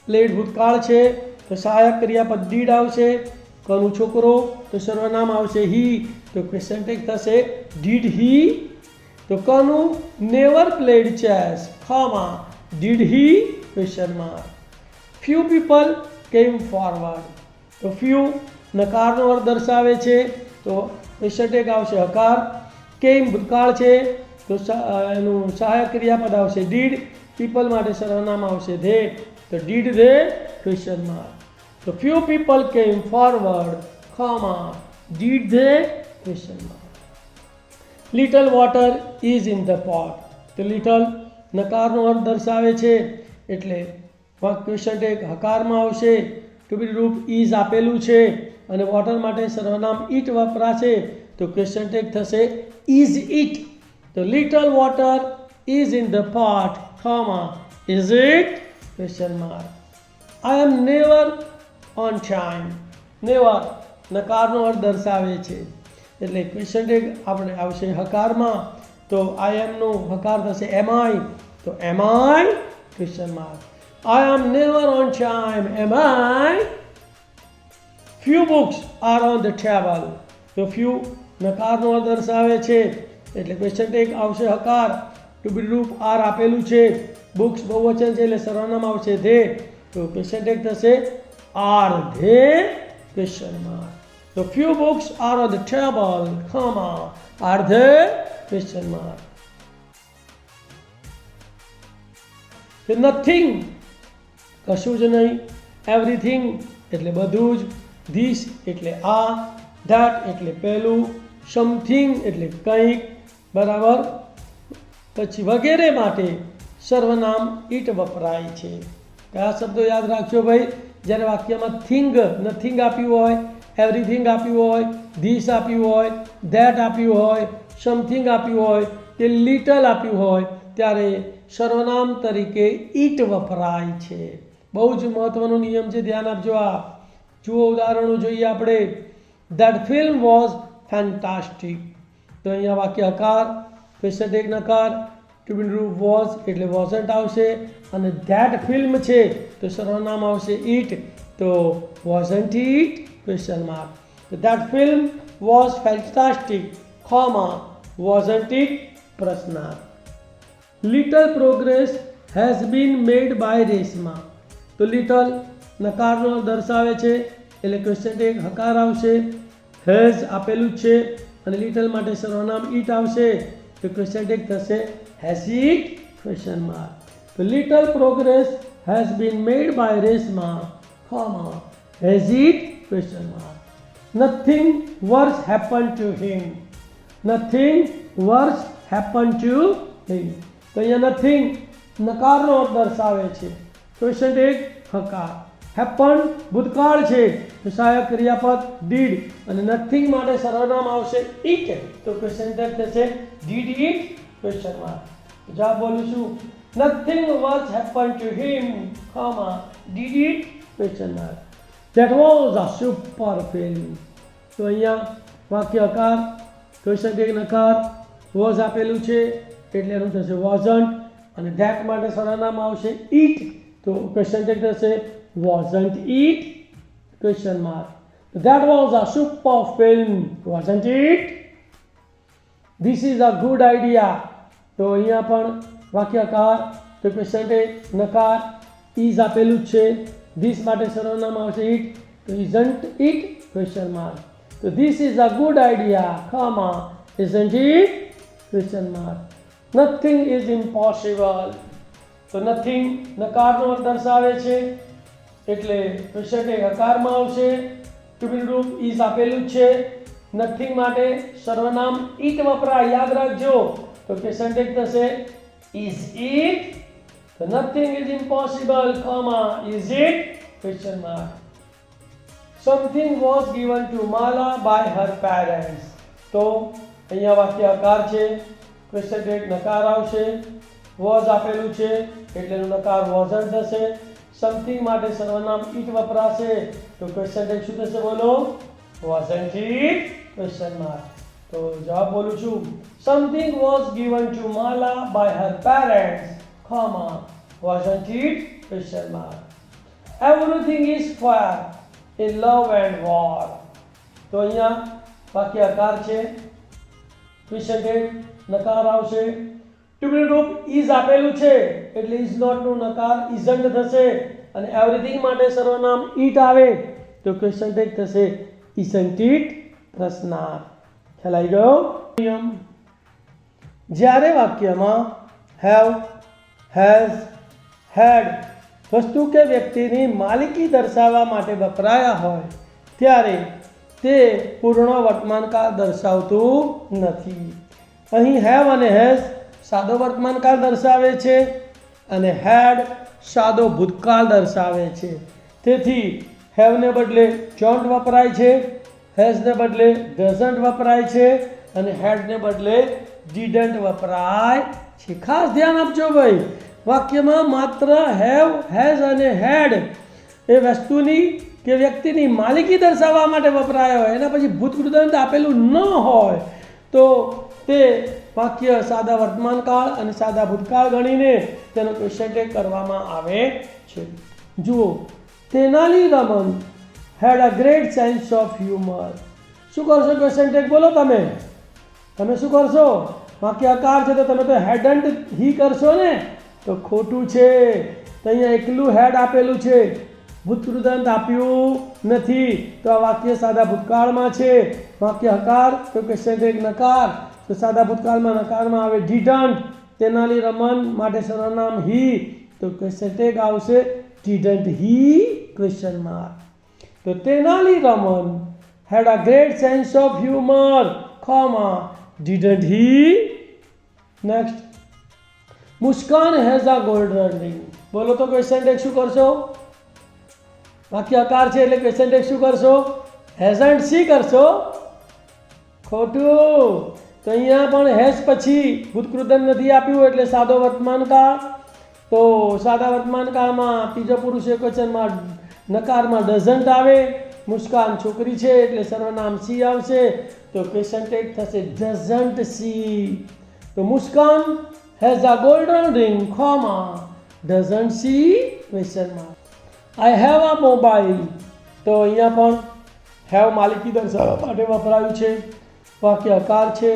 પ્લેડ ભૂતકાળ છે તો સહાયક ક્રિયાપદ ડીડ આવશે. કનુ છોકરો તો સર્વનામ આવશે હી, તો ક્વેશ્ચન ટેગ થશે ડીડ હી. તો Kanu never played chess, did he question mark. Few people કેમ ફોરવર્ડ, તો ફ્યુ નકારનો અર્થ દર્શાવે છે તો ક્વેશ્ચન ટેગ આવશે હકાર. કેમ ભૂતકાળ છે તો એનું સહાયક ક્રિયાપદ આવશે ડીડ. પીપલ માટે સર્વનામ આવશે ધે, તો ડીડ ધે ક્વેશ્ચન માર્ક. તો ફ્યુ પીપલ કેમ forward, did they question mark. Little water is in the pot, તો લિટલ નકારનો અર્થ દર્શાવે છે એટલે ક્વેશ્ચન ટેગ હકારમાં આવશે. ટુ બી રૂપ ઇઝ આપેલું છે અને વોટર માટે સર્વનામ ઇટ વપરાશે તો ક્વેશ્ચન ટેગ થશે ઇઝ ઇટ. તો little water is in the pot, is it question mark. I am never on time. Never નકારનો અર્થ દર્શાવે છે એટલે ક્વેશ્ચન ટેગ આપણે આવશે હકારમાં, તો આઈ એમનો હકાર થશે એમ આઈ, તો am I question mark. I am never on time, am I? Few books are on the table. તો few નકારનો અર્થ દર્શાવે છે એટલે ક્વેશ્ચન ટેગ આવશે હકાર. ટુ બી રૂપ આર આપેલું છે, બુક્સ બહુવચન છે એટલે સર્વનામ આવશે ધે, તો ક્વેશ્ચન ટેગ થશે આર ધે ક્વેશ્ચન માર્ક. તો few books are on the table, are the question mark. Nothing કશું જ નહીં, એવરીથિંગ એટલે બધું જ, ધીસ એટલે આ, ધેટ એટલે પહેલું, સમથિંગ એટલે કંઈક, બરાબર. પછી વગેરે માટે સર્વનામ ઇટ વપરાય છે. કયા શબ્દો યાદ રાખજો ભાઈ, જ્યારે વાક્યમાં થિંગ નથિંગ આપ્યું હોય, એવરીથિંગ આપ્યું હોય, ધીસ આપ્યું હોય, ધેટ આપ્યું હોય, સમથિંગ આપ્યું હોય કે લિટલ આપ્યું હોય ત્યારે સર્વનામ તરીકે ઇટ વપરાય છે. બહુ જ મહત્વનો નિયમ છે, ધ્યાન આપજો. આ જુઓ ઉદાહરણો જોઈએ આપણે. ધેટ ફિલ્મ વોઝ ફેન્ટાસ્ટિક, તો અહીંયા વાક્ય હકાર, ક્વેશ્ચન ટેગ નકાર, ટુ બી રૂપ વોઝ એટલે વોઝન્ટ આવશે, અને ધેટ ફિલ્મ છે તો સર્વનામ આવશે ઇટ, તો વોઝન્ટ ઇટ ક્વેશ્ચન માર્ક. તો that film was fantastic, wasn't it પ્રશ્નાર્થ. Little progress has been made by Reshma, તો લિટલ નકારનો દર્શાવે છે એટલે ક્વેશ્ચન ટેગ હકાર આવશે. હેઝ આપેલું જ છે અને લિટલ માટે સર્વનામ ઇટ આવશે તો ક્વેશ્ચન ટેગ થશે હેઝ ઇટ ક્વેશ્ચન માર્ક. તો little progress has been made by Reshma, has it question mark. Nothing worse happen to him, nothing worse happen to him, તો અહીંયા નથિંગ નકારનો દર્શાવે છે, ક્વેશ્ચન ટેગ હકાર. હેપન ભૂતકાળ છે તો સહાયક ક્રિયાપદ ડીડ, અને નથિંગ માટે સર્વનામ આવશે ઇટ, તો ક્વેશ્ચન ટેગ થશે ડીડ ઇટ ક્વેશ્ચન માર્ક. જવાબ બોલીશું nothing was happened to him, comma did it question mark. That was a super film. તો અહીંયા વાક્ય આકાર ક્વેશ્ચન ટેગ નકાર was આપેલું છે એટલે એનું થશે wasn't, અને that માટે સર્વનામ આવશે it, તો ક્વેશ્ચન ટેગ થશે wasn't it question mark. That was a super film, wasn't it? This is a good idea. તો અહીંયા પણ વાક્યકાર તો ક્વેશ્ચન ટેગ નકાર ઇઝ આપેલું છે, ધીસ માટે સર્વનામ આવશે ઇટ, તો ઇઝન્ટ ઇટ ક્વેશ્ચન માર્ક. તો this is a good idea, comma isn't it question mark. Nothing is impossible, તો નથિંગ નકારનો અર્થ દર્શાવે છે એટલે ક્વેશ્ચન ટેગ હકારમાં આવશે. ટુ બી રૂપ ઇઝ આપેલું છે, નથિંગ માટે સર્વનામ ઇટ વપરાય, યાદ રાખજો, તો ક્વેશ્ચન ટેગ થશે is it, so nothing is impossible, comma is it question mark. Something was given to Mala by her parents. તો અહીંયા વાક્ય આકાર છે, ક્વેશ્ચન ટેગ નકાર આવશે, was આપેલું છે એટલે એનો નકાર wasn't થશે, સમથિંગ માટે સર્વનામ ઇટ વપરાશે તો ક્વેશ્ચન ટેગ શું થશે બોલો, wasn't it question mark. તો જવાબ બોલું છું something was given to Mala by her parents, comma wasn't it question mark. Everything is fair in love and war. તો અહીંયા વાક્ય આકાર છે, ક્વેશ્ચન ટેગ નકાર આવશે, ટુ બી રૂપ ઇઝ આપેલું છે એટલે ઇઝ નોટ નું નકાર ઇઝન્ટ થશે, અને એવરીથિંગ માટે સર્વનામ ઇટ આવે તો ક્વેશ્ચન ટેગ થશે ઇઝન્ટ ઇટ પ્રશ્નાર્થ. ખ્યાલ આવી ગયો? નિયમ જ્યારે વાક્યમાં હેવ, હેઝ, હેડ વસ્તુ કે વ્યક્તિની માલિકી દર્શાવવા માટે વપરાયા હોય ત્યારે તે પૂર્ણ વર્તમાનકાળ દર્શાવતું નથી. અહીં હેવ અને હેઝ સાદો વર્તમાનકાળ દર્શાવે છે અને હેડ સાદો ભૂતકાળ દર્શાવે છે. તેથી હેવને બદલે જોન્ટ વપરાય છે, હેઝને બદલે ડઝન્ટ વપરાય છે અને હેડને બદલે ડીડન્ટ વપરાય છે. ખાસ ધ્યાન આપજો ભાઈ, વાક્યમાં માત્ર હેવ, હેઝ અને હેડ એ વસ્તુની કે વ્યક્તિની માલિકી દર્શાવવા માટે વપરાયા હોય, એના પછી ભૂતકૃદંત આપેલું ન હોય તો તે વાક્ય સાદા વર્તમાનકાળ અને સાદા ભૂતકાળ ગણીને તેનો ક્વેશ્ચન ટેગ કરવામાં આવે છે. જુઓ, Tenali Raman had a great sense of humor. શું કરશો ક્વેશ્ચન ટેગ બોલો, તમે શું કરશો? વાક્ય આકાર છે તો તમે તો હેડન્ટ હી કરશો ને, તો ખોટું છે. તો અહીંયા એકલું હેડ આપેલું છે, ભૂતકૃદંત આપ્યું નથી, તો આ વાક્ય સાદા ભૂતકાળમાં છે. વાક્ય હકાર તો ક્વેશ્ચન ટેગ નકાર, તો સાદા ભૂતકાળમાં નકારમાં આવે ડીડન્ટ. તેનાલી રમન માટે સર્વનામ હી, તો ક્વેશ્ચન ટેગ આવશે ડીડન્ટ હી ક્વેશ્ચન માર્ક. તો Tenali Raman had a great sense of humor, comma didn't he? Next, Muskan has a golden ring. બોલો તો ક્વેશ્ચન ટેગ શું કરશો? વાક્ય આકાર છે એટલે ક્વેશ્ચન ટેગ શું કરશો? hasn't she કરશો? ખોટું. તો અહીંયા પણ હેઝ પછી ભૂતકૃદંત નથી આપ્યું એટલે સાદો વર્તમાનકાળ, તો સાદા વર્તમાનકાળમાં ત્રીજો પુરુષ એકવચનમાં નકારમાં ડઝન્ટ આવે. મુસ્કાન છોકરી છે એટલે સર્વનામ સી આવશે તો ક્વેશ્ચન ટેગ થશે ડઝન્ટ સી. તો Muskan has a golden ring, comma doesn't she question mark. I have a mobile, તો અહીંયા પણ હેવ માલિકી દર્શાવવા માટે વપરાયું છે. વાક્ય આકાર છે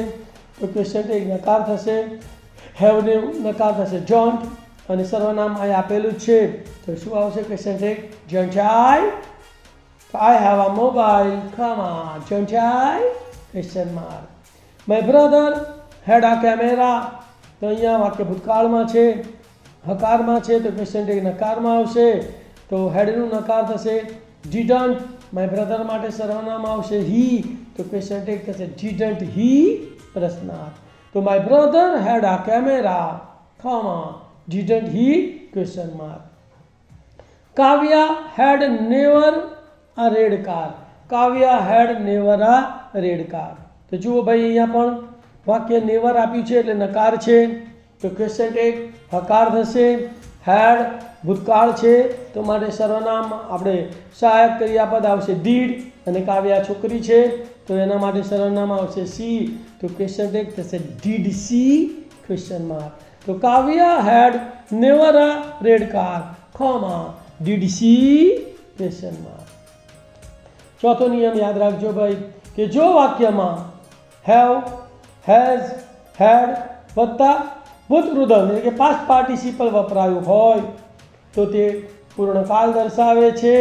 તો ક્વેશ્ચન ટેગ નકાર થશે, હેવને નકાર થશે જોન્ટ, અને સર્વનામ અહીં આપેલું છે તો શું આવશે question tag don't I. I have a mobile, comma, don't I? Question mark. My brother had a camera. તો અહીંયા વાક્ય ભૂતકાળમાં છે, હકારમાં છે તો ક્વેશ્ચન ટેગ નકારમાં આવશે, તો હેડનું નકાર થશે didn't. માય બ્રધર માટે સર્વનામ આવશે he, તો ક્વેશ્ચન ટેગ થશે didn't he પ્રશ્નાર્થ. તો my brother had a camera, comma, didn't he question mark. Kavya had never a red car. Kavya had never a red car. તો જુઓ ભાઈ અહીંયા પણ વાક્ય નેવર આપ્યું છે એટલે નકાર છે, તો ક્વેશ્ચન ટેગ હકાર થશે. હેડ ભૂતકાળ છે તો માટે સર્વનામ આપણે સહાયક ક્રિયાપદ આવશે ડીડ, અને કાવ્યા છોકરી છે તો એના માટે સર્વનામ આવશે સી, તો ક્વેશ્ચન ટેગ થશે ડીડ સી ક્વેશ્ચન માર્ક. તો Kavya had never a red car, comma did she question mark. ચોથો નિયમ યાદ રાખજો ભાઈ કે જો વાક્યમાં હેવ, હેઝ, હેડ વત્તા ભૂતકૃદમ એટલે કે પાસ્ટ પાર્ટિસિપલ વપરાયું હોય તો તે પૂર્ણકાળ દર્શાવે છે.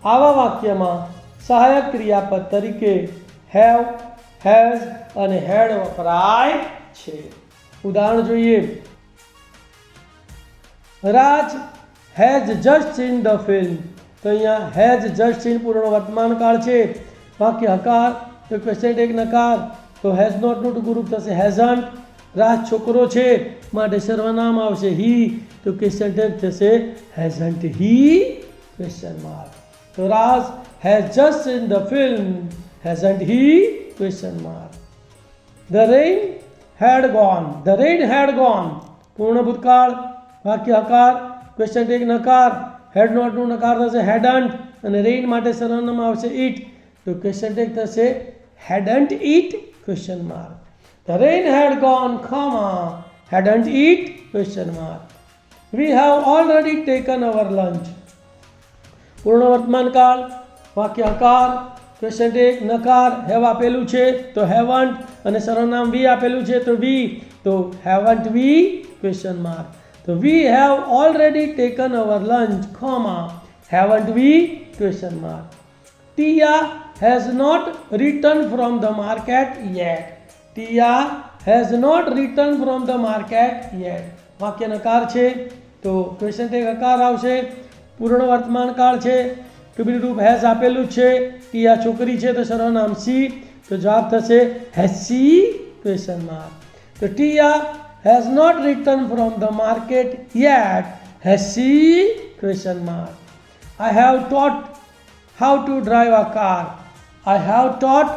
આવા વાક્યમાં સહાયક ક્રિયાપદ તરીકે હેવ, હેઝ અને હેડ વપરાય છે. ઉદાહરણ જોઈએ. Raj has just seen the film. તો અહીંયા હેઝ જસ્ટ સીન પૂર્ણ વર્તમાન કાળ છે. વાક્ય હકાર તો ક્વેશ્ચન ટેગ નકાર, તો હેઝ નોટનું ગ્રુપ થશે હેઝન્ટ. રાજ છોકરો છે માટે સર્વનામ આવશે હી, તો ક્વેશ્ચન ટેગ થશે હેઝન્ટ હી ક્વેશ્ચન માર્ક. તો Raj has just seen the film, hasn't he question mark. The rain had gone. The rain had gone પૂર્ણ ભૂતકાળ. વાક્ય હકાર ક્વેશ્ચન ટેગ નકાર, હેડ નોટનું નકાર થશે હેડન્ટ, અને રેઇન માટે સર્વનામ આવશે ઇટ, તો ક્વેશ્ચન ટેગ થશે હેડન્ટ it question mark. The rain had gone, comma, hadn't it? Question mark. We have already taken our lunch. પૂર્ણ વર્તમાન કાળ. વાક્ય હકાર ક્વેશ્ચન ટેગ નકાર, હેવ આપેલું છે તો હેવન્ટ, અને સર્વનામ વી આપેલું છે તો વી, તો હેવન્ટ વી ક્વેશ્ચન માર્ક. તો we have already taken our lunch, comma, haven't we? Question mark. Tia has not returned from the market yet. Tia has not returned from the market yet. વાક્ય નકાર છે તો question tag હકાર આવશે. પૂર્ણ વર્તમાન કાળ છે, ટુબી રૂપ હેઝ આપેલું છે, ટિયા છોકરી છે તો સર્વનામ સી, તો જવાબ થશે હેઝ સી ક્વેશ્ચન માર્ક. તો Tia has not return from the market yet, has she question mark. I have taught how to drive a car. I have taught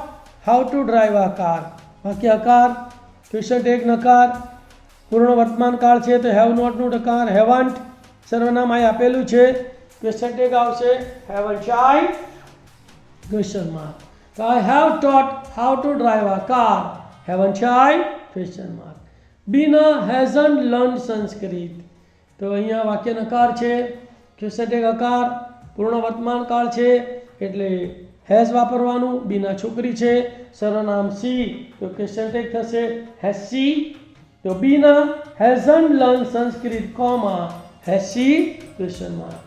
how to drive a car. વાક્ય હકાર question tag નકાર, પૂર્ણ વર્તમાન કાળ છે તો have નોટનું નકાર haven't, સર્વનામ અહીં આપેલું છે, ક્વેશ્ચન ટેગ આવશે હેવન્ટ આઈ ક્વેશ્ચન માર્ક. તો I have taught how to drive a car, haven't I question mark. Bina hasn't learn Sanskrit. તો અહીંયા વાક્ય નકાર છે, ક્વેશ્ચન ટેગ હકાર, પૂર્ણ વર્તમાન કાળ છે એટલે હેઝ વાપરવાનું, બીના છોકરી છે, સર્વનામ સી, તો ક્વેશ્ચન ટેગ થશે હેઝ સી. તો Bina hasn't learn Sanskrit, comma has she question mark.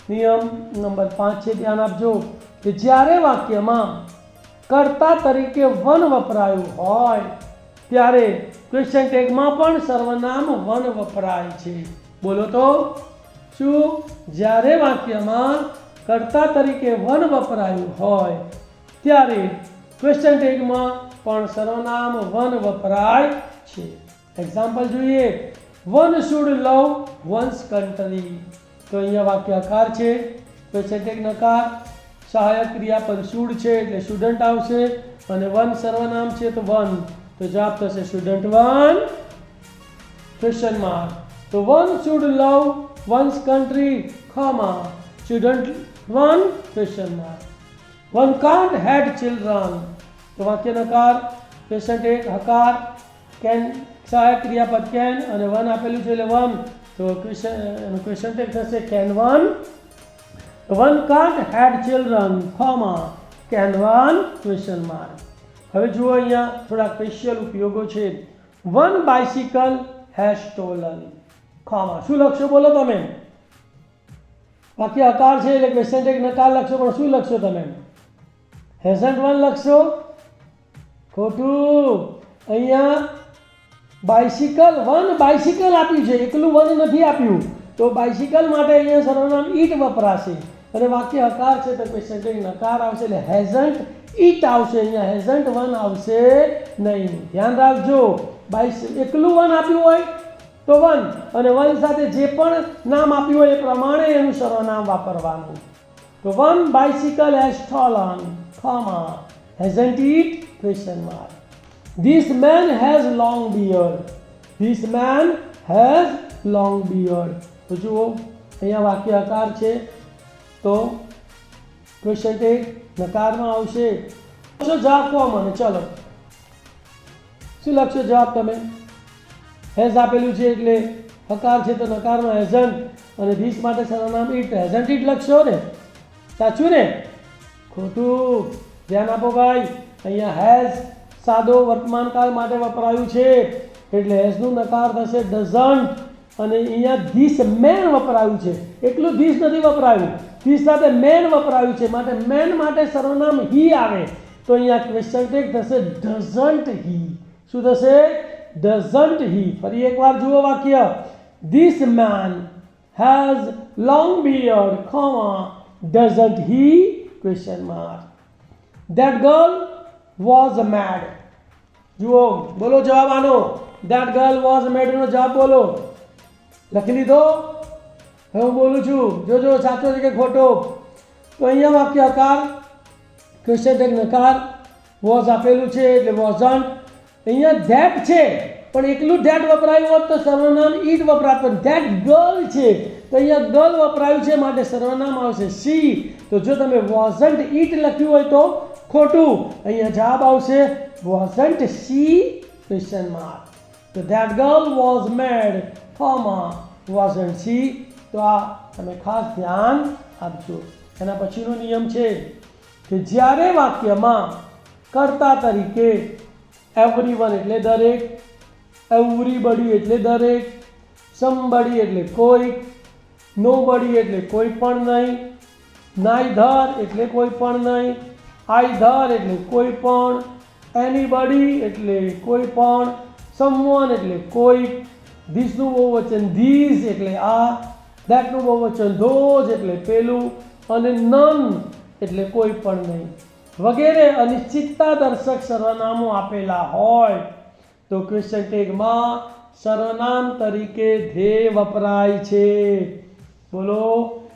નિયમ નંબર 5 છે, ધ્યાન આપજો કે જ્યારે વાક્યમાં કર્તા તરીકે વન વપરાયું હોય ત્યારે ક્વેશ્ચન ટેગમાં પણ સર્વનામ વન વપરાય છે. બોલો તો શું? જ્યારે વાક્યમાં કર્તા તરીકે વન વપરાયું હોય ત્યારે ક્વેશ્ચન ટેગમાં પણ સર્વનામ વન વપરાય છે. એક્ઝામ્પલ જોઈએ. One should love once country. તો અહીંયા વાક્ય હકાર છે, ક્વેશ્ચન ટેગ નકાર, સહાયક ક્રિયાપદ શુડ છે એટલે સ્ટુડન્ટ આવશે, અને વન સર્વનામ છે તો વન, તો જવાબ થશે સ્ટુડન્ટ વન ક્વેશ્ચન માર્ક. તો one should love once country, comma, student one question mark. One can't had children. તો વાક્ય નકાર, ક્વેશ્ચન ટેગ હકાર, કેન સહાયક ક્રિયાપદ કેન, અને વન આપેલું છે એટલે વન, તો ક્વેશ્ચન ટેગ થશે can one. One can't had children, comma, can one question mark. હવે જુઓ અહીંયા થોડા સ્પેશિયલ ઉપયોગો છે. One bicycle has stolen, comma, શું લખશો બોલો તમે? વાક્ય હકાર છે એટલે ક્વેશ્ચન ટેગ નકાર લખશો, પણ શું લખશો તમે? હેઝન્ટ વન લખશો? ખોટું. અહીંયા બાઇસિકલ, વન બાઇસિકલ આપ્યું છે, એકલું વન નથી આપ્યું, તો બાઇસિકલ માટે અહીંયા સર્વનામ ઈટ વપરાશે, અને વાક્ય હકાર છે તો ક્વેશ્ચન ટેગ નકાર આવશે એટલે હેઝન્ટ ઈટ આવશે, અહીંયા હેઝન્ટ વન આવશે નહીં. ધ્યાન રાખજો, એકલું વન આપ્યું હોય તો વન, અને વન સાથે જે પણ નામ આપ્યું હોય એ પ્રમાણે એનું સર્વનામ વાપરવાનું. તો one bicycle has stolen, comma, hasn't it? Question mark. This man has long beard. This man has long beard. તો જુઓ અહીંયા વાક્ય આકાર છે, તો ક્વેશ્ચન ટેગ નકારમાં આવશે. જવાબ કહો મને, ચલો શું લખશો જવાબ તમે? હેઝ આપેલું છે એટલે હકાર છે તો નકારમાં હેઝન્ટ, અને ધીસ માટે સર્વનામ ઇટ, હેઝન્ટ ઇટ લખશો ને? સાચું ને? ખોટું. ધ્યાન આપો ભાઈ, અહીંયા હેઝ સાદો વર્તમાનકાળ માટે વપરાયું છે એટલે હેઝનું નકાર થશે ડઝન્ટ, અને અહીંયા ધીસ મેન વપરાયું છે, એટલું ધીસ નથી વપરાયું, ધીસ સાથે મેન વપરાયું છે માટે મેન માટે સર્વનામ હી આવે, તો અહીંયા ક્વેશ્ચન ટેગ થશે ડઝન્ટ હી. શું થશે? ડઝન્ટ હી. ફરી એકવાર જુઓ વાક્ય, this main has long beard, comma, doesn't he? Question mark. That girl was mad. જુઓ બોલો જવાબ આનો. That girl was mad નો જવાબ બોલો. લખી લીધો? હવે હું બોલું છું, જોજો સાચો છે કે ખોટો. તો અહીંયા વાક્ય આકાર, ક્વેશ્ચન ટેગ નકાર, વોઝ આપેલું છે એટલે વોઝન્ટ. અહીંયા ધેટ છે પણ એકલું ધેટ વપરાયું હોત તો સર્વનામ ઈટ વપરાત, પણ ધેટ ગર્લ છે તો અહીંયા ગર્લ વપરાયું છે માટે સર્વનામ આવશે સી. તો જો તમે વોઝન્ટ ઈટ લખ્યું હોય તો ખોટું, અહીંયા જવાબ આવશે વોઝન્ટ સી? Question mark. તો that girl was mad, comma, wasn't she? તો આ તમે ખાસ ધ્યાન આપજો. એના પછીનો નિયમ છે કે જ્યારે વાક્યમાં કર્તા તરીકે એવરીવન એટલે દરેક, એવરીબડી એટલે દરેક, સમબડી એટલે કોઈ, નોબડી એટલે કોઈ પણ નહીં, નાઈધર એટલે કોઈ પણ નહીં, આઈધર એટલે કોઈ પણ, એનીબડી એટલે કોઈ પણ, સમવન એટલે કોઈ, ધીસનું બહુવચન ધીસ એટલે આ, ધેટનું બહુવચન ધોઝ એટલે પેલું, અને નન એટલે કોઈ પણ નહીં, વગેરે અનિશ્ચિતતા દર્શક સર્વનામો આપેલા હોય તો ક્વેશ્ચન ટેગમાં સર્વનામ તરીકે ધ્યેય વપરાય છે. બોલો,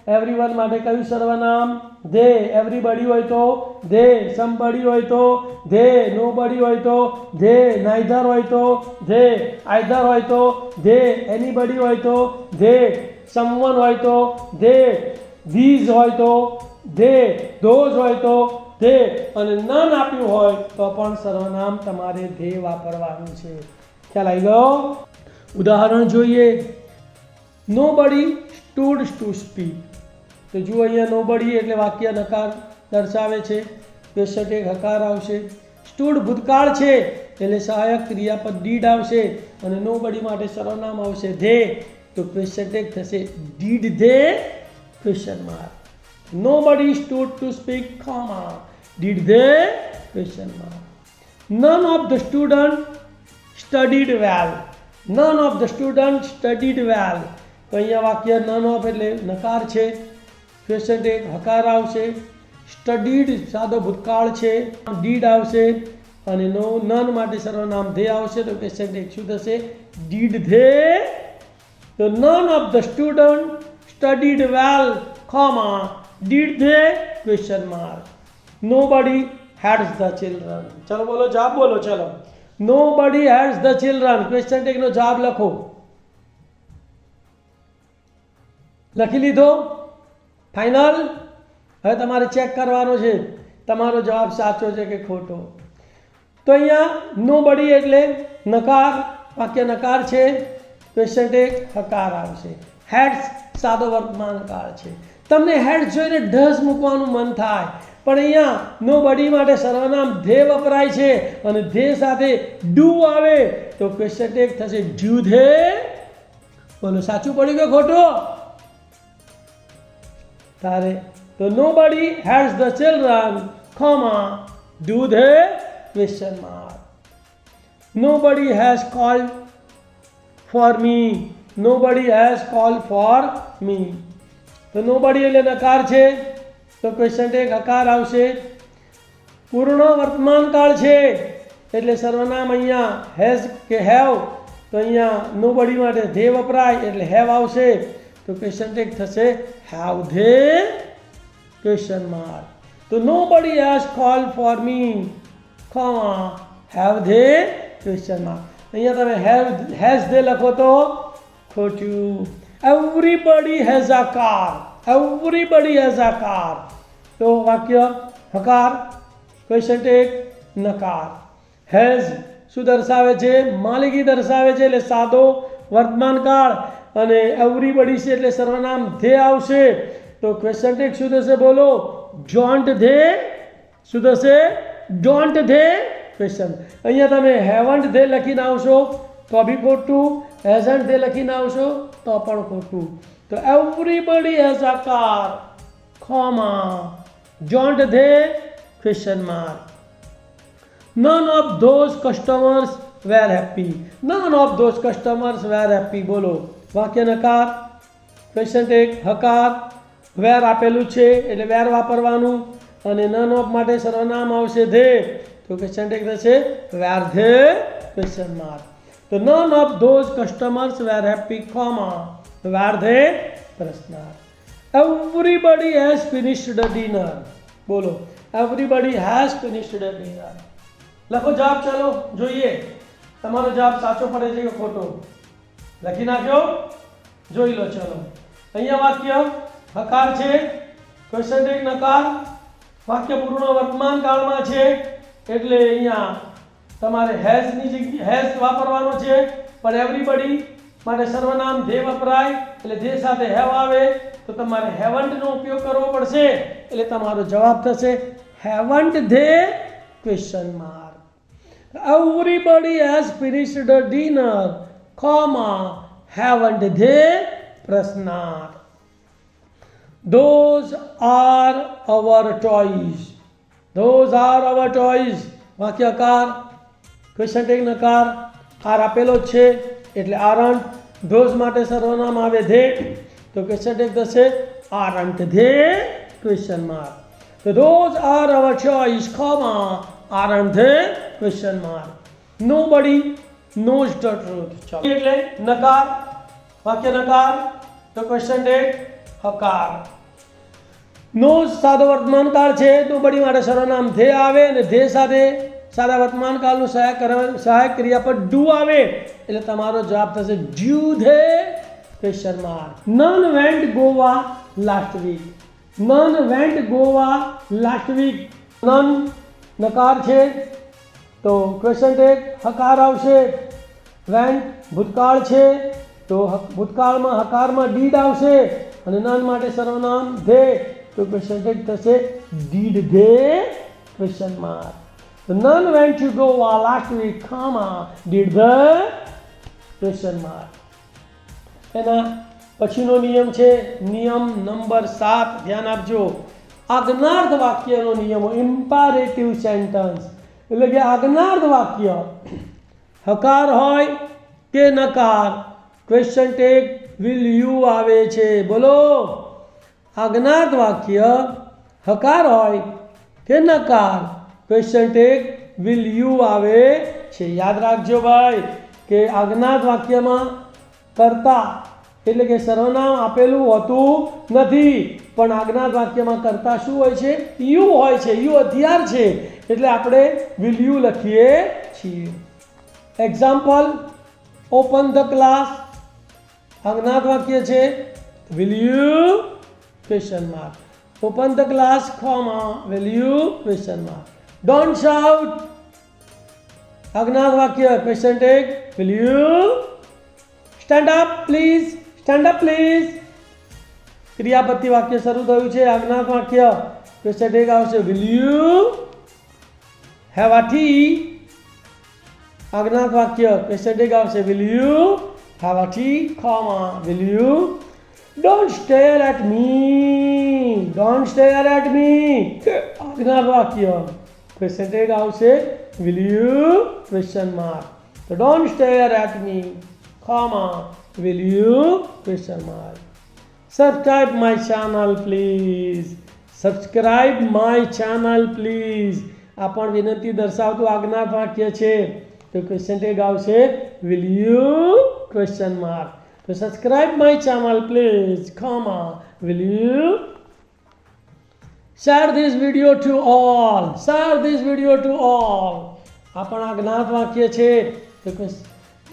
એવરીવન માટે કયું સર્વનામ? ધે. એવરીબડી હોય તો ધે, સમબડી હોય તો ધે, નોબડી હોય તો ધે, નાઈધર હોય તો ધે, આઈધર હોય તો ધે, એનીબડી હોય તો ધે, સમવન હોય તો ધે, ધીઝ હોય તો ધે, ધોઝ હોય તો ધે, અને નન આપ્યું હોય તો પણ સર્વનામ તમારે ધે વાપરવાનું છે. ખ્યાલ આવી ગયો? ઉદાહરણ જોઈએ. Nobody stood to speak. તો જુઓ અહીંયા નોબડી એટલે વાક્ય નકાર દર્શાવે છે, ક્વેશ્ચન ટેગ હકાર આવશે. સ્ટૂડ ભૂતકાળ છે એટલે સહાયક ક્રિયાપદ ડીડ આવશે, અને નોબડી માટે સર્વનામ આવશે ધે, તો ક્વેશ્ચન ટેગ થશે did they? Question mark. Nobody stood to speak, comma, did they? Question mark. None of the students studied well. None of the students studied well. તો અહીંયા વાક્ય none of એટલે નકાર છે, ક્વેશ્ચન ટેગ હકાર આવશે. Studied સાદો ભૂતકાળ છે, ડીડ આવશે, અને નન માટે સર્વનામ ધે આવશે, તો ક્વેશ્ચન ટેગ શું થશે? Did they? તો none of the students studied well, comma, did they? Question mark. Nobody had the children. ચલો બોલો જવાબ બોલો. ચલો, nobody has the children. Question tag નો જવાબ લખો. લખી લીધો? ફાઇનલ? હવે તમારે ચેક કરવાનો છે તમારો જવાબ સાચો છે કે ખોટો. તો અહીંયા nobody એટલે નકાર, વાક્ય નકાર છે, ક્વેશ્ચન ટેગ હકાર આવશે. હેડ્સ સાદો વર્તમાન કાળ છે. તમને હેડ જોઈને ડઝ મૂકવાનું મન થાય, પણ અહીંયા નોબડી માટે સર્વનામ ધે વપરાય છે અને ધે સાથે ડુ આવે તો ક્વેશ્ચન ટેગ થશે ડ્યુ ધે? બોલો સાચું પડ્યું કે ખોટું? તારે તો nobody has the children, comma, do they? Question mark. Nobody has called for me. Nobody has called for me. તો nobody એટલે નકાર છે તો ક્વેશ્ચન ટેગ હકાર આવશે. પૂર્ણ વર્તમાન કાળ છે એટલે સર્વનામ અહીંયા હેઝ કે હેવ તો અહીંયા નોબડી માટે ધે વપરાય એટલે હેવ આવશે, તો ક્વેશ્ચન ટેગ થશે હેવ ધે ક્વેશ્ચન માર્ક. તો nobody has call for me, have they question mark. અહીંયા તમે હેઝ ધે લખો તો ખોટું. Everybody has a car, everybody has a car. તો વાક્ય હકાર, ક્વેશ્ચન ટેગ નકાર. હેઝ શું દર્શાવે છે? માલિકી દર્શાવે છે એટલે સાદો વર્તમાન કાળ, અને એવરીબડી છે એટલે સર્વનામ ધે આવશે. તો ક્વેશ્ચન ટેગ શું થશે? બોલો. ડોન્ટ ધે શું થશે? Don't they question. અહીંયા તમે હેવન્ટ ધે લખીને આવશો તો બી ખોટું, હેઝન્ટ ધે લખીને આવશો તો પણ ખોટું. તો everybody has a car, don't they question mark. None of those customers were happy. None of those customers were happy. બોલો. વાક્ય નકાર, ક્વેશ્ચન ટેગ હકાર, વેર આપેલું છે એટલે વેર વાપરવાનું, અને નન ઓફ માટે સર્વનામ આવશે ધે, તો ક્વેશ્ચન ટેગ થશે વેર ધે ક્વેશ્ચન માર્ક. તો none of those customers were happy, were they પ્રશ્નાર્થ. Everybody has finished dinner. બોલો. Everybody has finished dinner. લખો જવાબ. ચાલો જોઈએ તમારો જવાબ સાચો પડે છે કે ખોટો. લખી નાખ્યો? જોઈ લો. ચલો અહીંયા વાક્ય હકાર છે, ક્વેશ્ચન ટેગ નકાર, વાક્ય પૂર્ણ વર્તમાન કાળમાં છે એટલે અહીંયા તમારે હેઝની જગ્યાએ હેઝ વાપરવાનો છે, પણ એવરીબડી માટે સર્વનામ ધે વપરાય એટલે ધે સાથે હેવ આવે, તો તમારે હેવન્ટનો ઉપયોગ કરવો પડશે એટલે તમારો જવાબ થશે haven't they question mark. Everybody has finished the dinner, haven't they? પ્રશ્નાર્થ. Those are our toys. Those are our toys. વાક્યકાર, ક્વેશ્ચન ટેગ નકાર, આર આપેલો છે એટલે aren't. those માટે સર્વનામ આવે ધે, તો ક્વેશ્ચન ટેગ થશે aren't they? Question mark. તો those are our toys, aren't they? Question mark. Nobody knows the truth. ચાલો એટલે નકાર, વાક્ય નકાર, તો ક્વેશ્ચન ટેગ હકાર. નોઝ સાદો વર્તમાન કાળ છે, નોબડી માટે સર્વનામ ધે આવે અને ધે સાથે સાદા વર્તમાન કાળનું સહાયક ક્રિયાપદ ડુ આવે એટલે તમારો જવાબ થશે do they question mark. None went Goa last week. None went Goa last week. None નકાર છે તો ક્વેશ્ચન ટેગ હકાર આવશે. વેન્ટ ભૂતકાળ છે તો ભૂતકાળમાં હકારમાં ડીડ આવશે, અને નન માટે સર્વનામ ધે, તો ક્વેશ્ચન ટેગ થશે ડીડ ધે ક્વેશ્ચન માર્ક. તો none went to Goa last week, did the question mark. એના પછીનો નિયમ છે નિયમ નંબર 7. ધ્યાન આપજો. આજ્ઞાર્થ વાક્યનો નિયમો, ઇમ્પેરેટિવ સેન્ટેન્સ એટલે કે આજ્ઞાર્થ વાક્ય હકાર હોય કે નકાર, ક્વેશ્ચન ટેગ વિલ યુ આવે છે. બોલો. આજ્ઞાર્થ વાક્ય હકાર હોય કે નકાર, ક્વેશ્ચન ટેગ વિલ યુ આવે છે. યાદ રાખજો ભાઈ કે આજ્ઞાર્થ વાક્યમાં કર્તા એટલે કે સર્વનામ આપેલું હોતું નથી, પણ આજ્ઞાર્થ વાક્યમાં કર્તા શું હોય છે? યુ હોય છે. યુ હથિયાર છે એટલે આપણે વિલ યુ લખીએ છીએ. એક્ઝામ્પલ, ઓપન ધ ક્લાસ આજ્ઞાર્થ વાક્ય છે, will you question mark. Open the class, will you question mark. Don't shout આજ્ઞાર્થ વાક્ય, question tag will you. Stand up please, stand up please ક્રિયાપતિ વાક્ય શરૂ થયું છે, આજ્ઞાર્થ વાક્ય, ક્વેશ્ચન ટેગ આવશે will you have a tea. આજ્ઞાર્થ વાક્ય, ક્વેશ્ચન ટેગ આવશે will you have a tea, will you. Don't stare at me, don't stare at મી આજ્ઞાર્થ વાક્ય, ક્વેશ્ચન ટેગ આવશે વિલ યુ ક્વેશ્ચન માર્ક. તો don't stare at me, will you question mark. Subscribe my channel please. Subscribe my channel please. આ પણ વિનંતી દર્શાવતું આજ્ઞાર્થ વાક્ય છે. તો ક્વેશ્ચન ટેગ આવશે will you question mark. તો subscribe my channel please, comma, will you share this video to all, share this video to all. આ પણ આ જ્ઞાત વાક્ય છે તો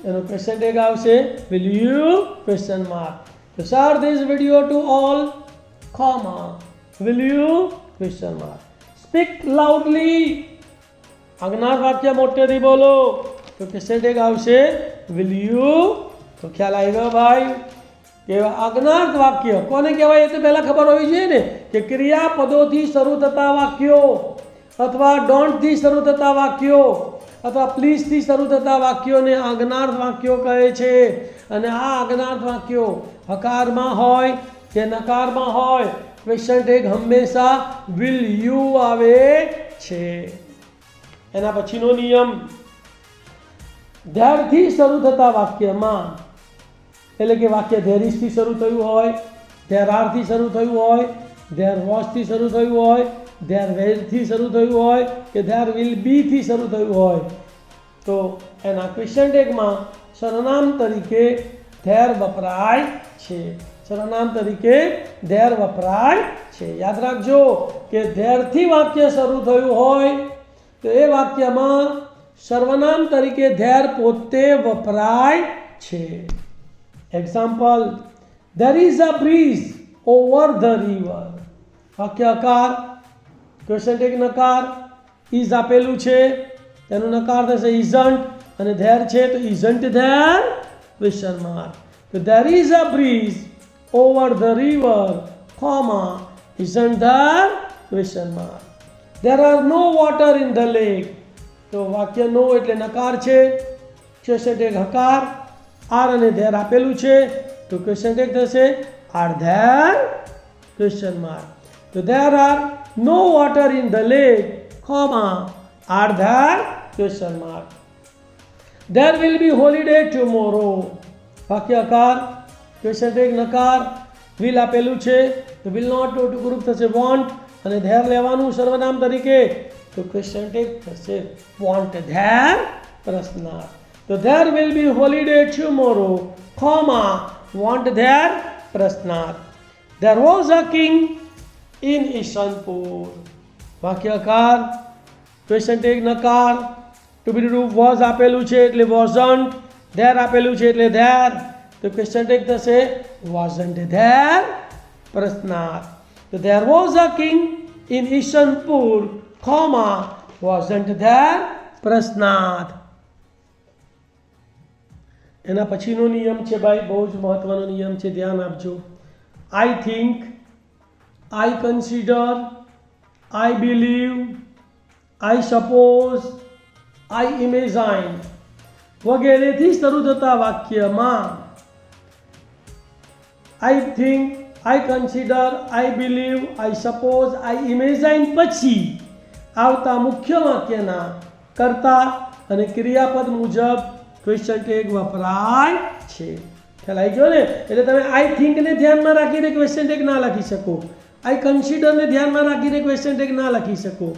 એનો ક્વેશ્ચન ટેગ આવશે will you question mark. તો share this video to all, comma, will you question mark. Speak loudly. અજ્ઞાત વાક્ય મોટેથી બોલો તો ક્વેશ્ચન ટેગ આવશે will you. તો ખ્યાલ આવ્યો ભાઈ કે અજ્ઞાત વાક્ય કોને કહેવાય એ તો પહેલા ખબર હોવી જોઈએ ને કે ક્રિયાપદોથી શરૂ થતા વાક્યો અથવા ડોન્ટ થી શરૂ થતા વાક્યો અથવા પ્લીઝ થી શરૂ થતા વાક્યોને અજ્ઞાત વાક્યો કહે છે. અને આ અજ્ઞાત વાક્યો હકારમાં હોય કે નકારમાં હોય ક્વેશ્ચન ટેગ હંમેશા will you આવે છે. એના પછીનો નિયમ ધ્યારથી શરૂ થતા વાક્યમાં એટલે કે વાક્ય ધેર ઇઝ થી શરૂ થયું હોય, ધેર આર થી શરૂ થયું હોય, ધેર વોઝ થી શરૂ થયું હોય, ધેર વેર થી શરૂ થયું હોય કે ધેર વિલ બી થી શરૂ થયું હોય તો એના ક્વેશ્ચન ટેગમાં સર્વનામ તરીકે ધેર વપરાય છે. સર્વનામ તરીકે ધેર વપરાય છે. યાદ રાખજો કે ધેરથી વાક્ય શરૂ થયું હોય તો એ વાક્યમાં સર્વનામ તરીકે ધેર પોતે વપરાય છે. Example there is a breeze over the river. વાક્ય આકાર ક્વેશ્ચન ટેગ નકાર is આપેલું છે તેનું નકાર થશે isn't અને there છે તો isn't there question mark. તો there is a breeze over the river, comma, isn't there question mark. There are no water in the lake. તો વાક્ય નો એટલે નકાર છે, ક્વેશ્ચન ટેગ હકાર, આર અને ધેર આપેલું છે તો ક્વેશ્ચન ટેગ થશે આર ધેર ક્વેશ્ચન માર્ક. તો there are no water in the lake, comma, are there question mark. There will be holiday tomorrow. વાક્ય આકાર ક્વેશ્ચન ટેગ નકાર, will આપેલું છે તો will not ટુ ગ્રુપ થશે want અને there લેવાનું સર્વનામ તરીકે તો ક્વેશ્ચન ટેગ થશે want there પ્રશ્નાર્થ. તો there will be holiday tomorrow, comma, want there પ્રશ્નાર્થ. There was a king in Ishanpur. વાક્ય આકાર ક્વેશ્ચન ટેગ નકાર, ટુ બી રૂપ was આપેલું છે એટલે wasn't, there આપેલું છે એટલે there તો ક્વેશ્ચન ટેગ થશે wasn't there પ્રશ્નાર્થ. તો there was a king in Ishanpur, comma, wasn't there પ્રશ્નાર્થ. એના પછીનો નિયમ છે ભાઈ બહુ જ મહત્વનો નિયમ છે, ધ્યાન આપજો. I think, I consider, I believe, I suppose, I imagine વગેરેથી શરૂ થતા વાક્યમાં I think, I consider, I believe, I suppose, I imagine પછી આવતા મુખ્ય વાક્યના કર્તા અને ક્રિયાપદ મુજબ ક્વેશ્ચન ટેગ વપરાય છે. ખ્યાલ આવી ગયો ને? એટલે તમે આઈ થિંકને ધ્યાનમાં રાખીને ક્વેશ્ચન ટેગ ના લખી શકો, આઈ કન્સિડરને ધ્યાનમાં રાખીને ક્વેશ્ચન ટેગ ના લખી શકો,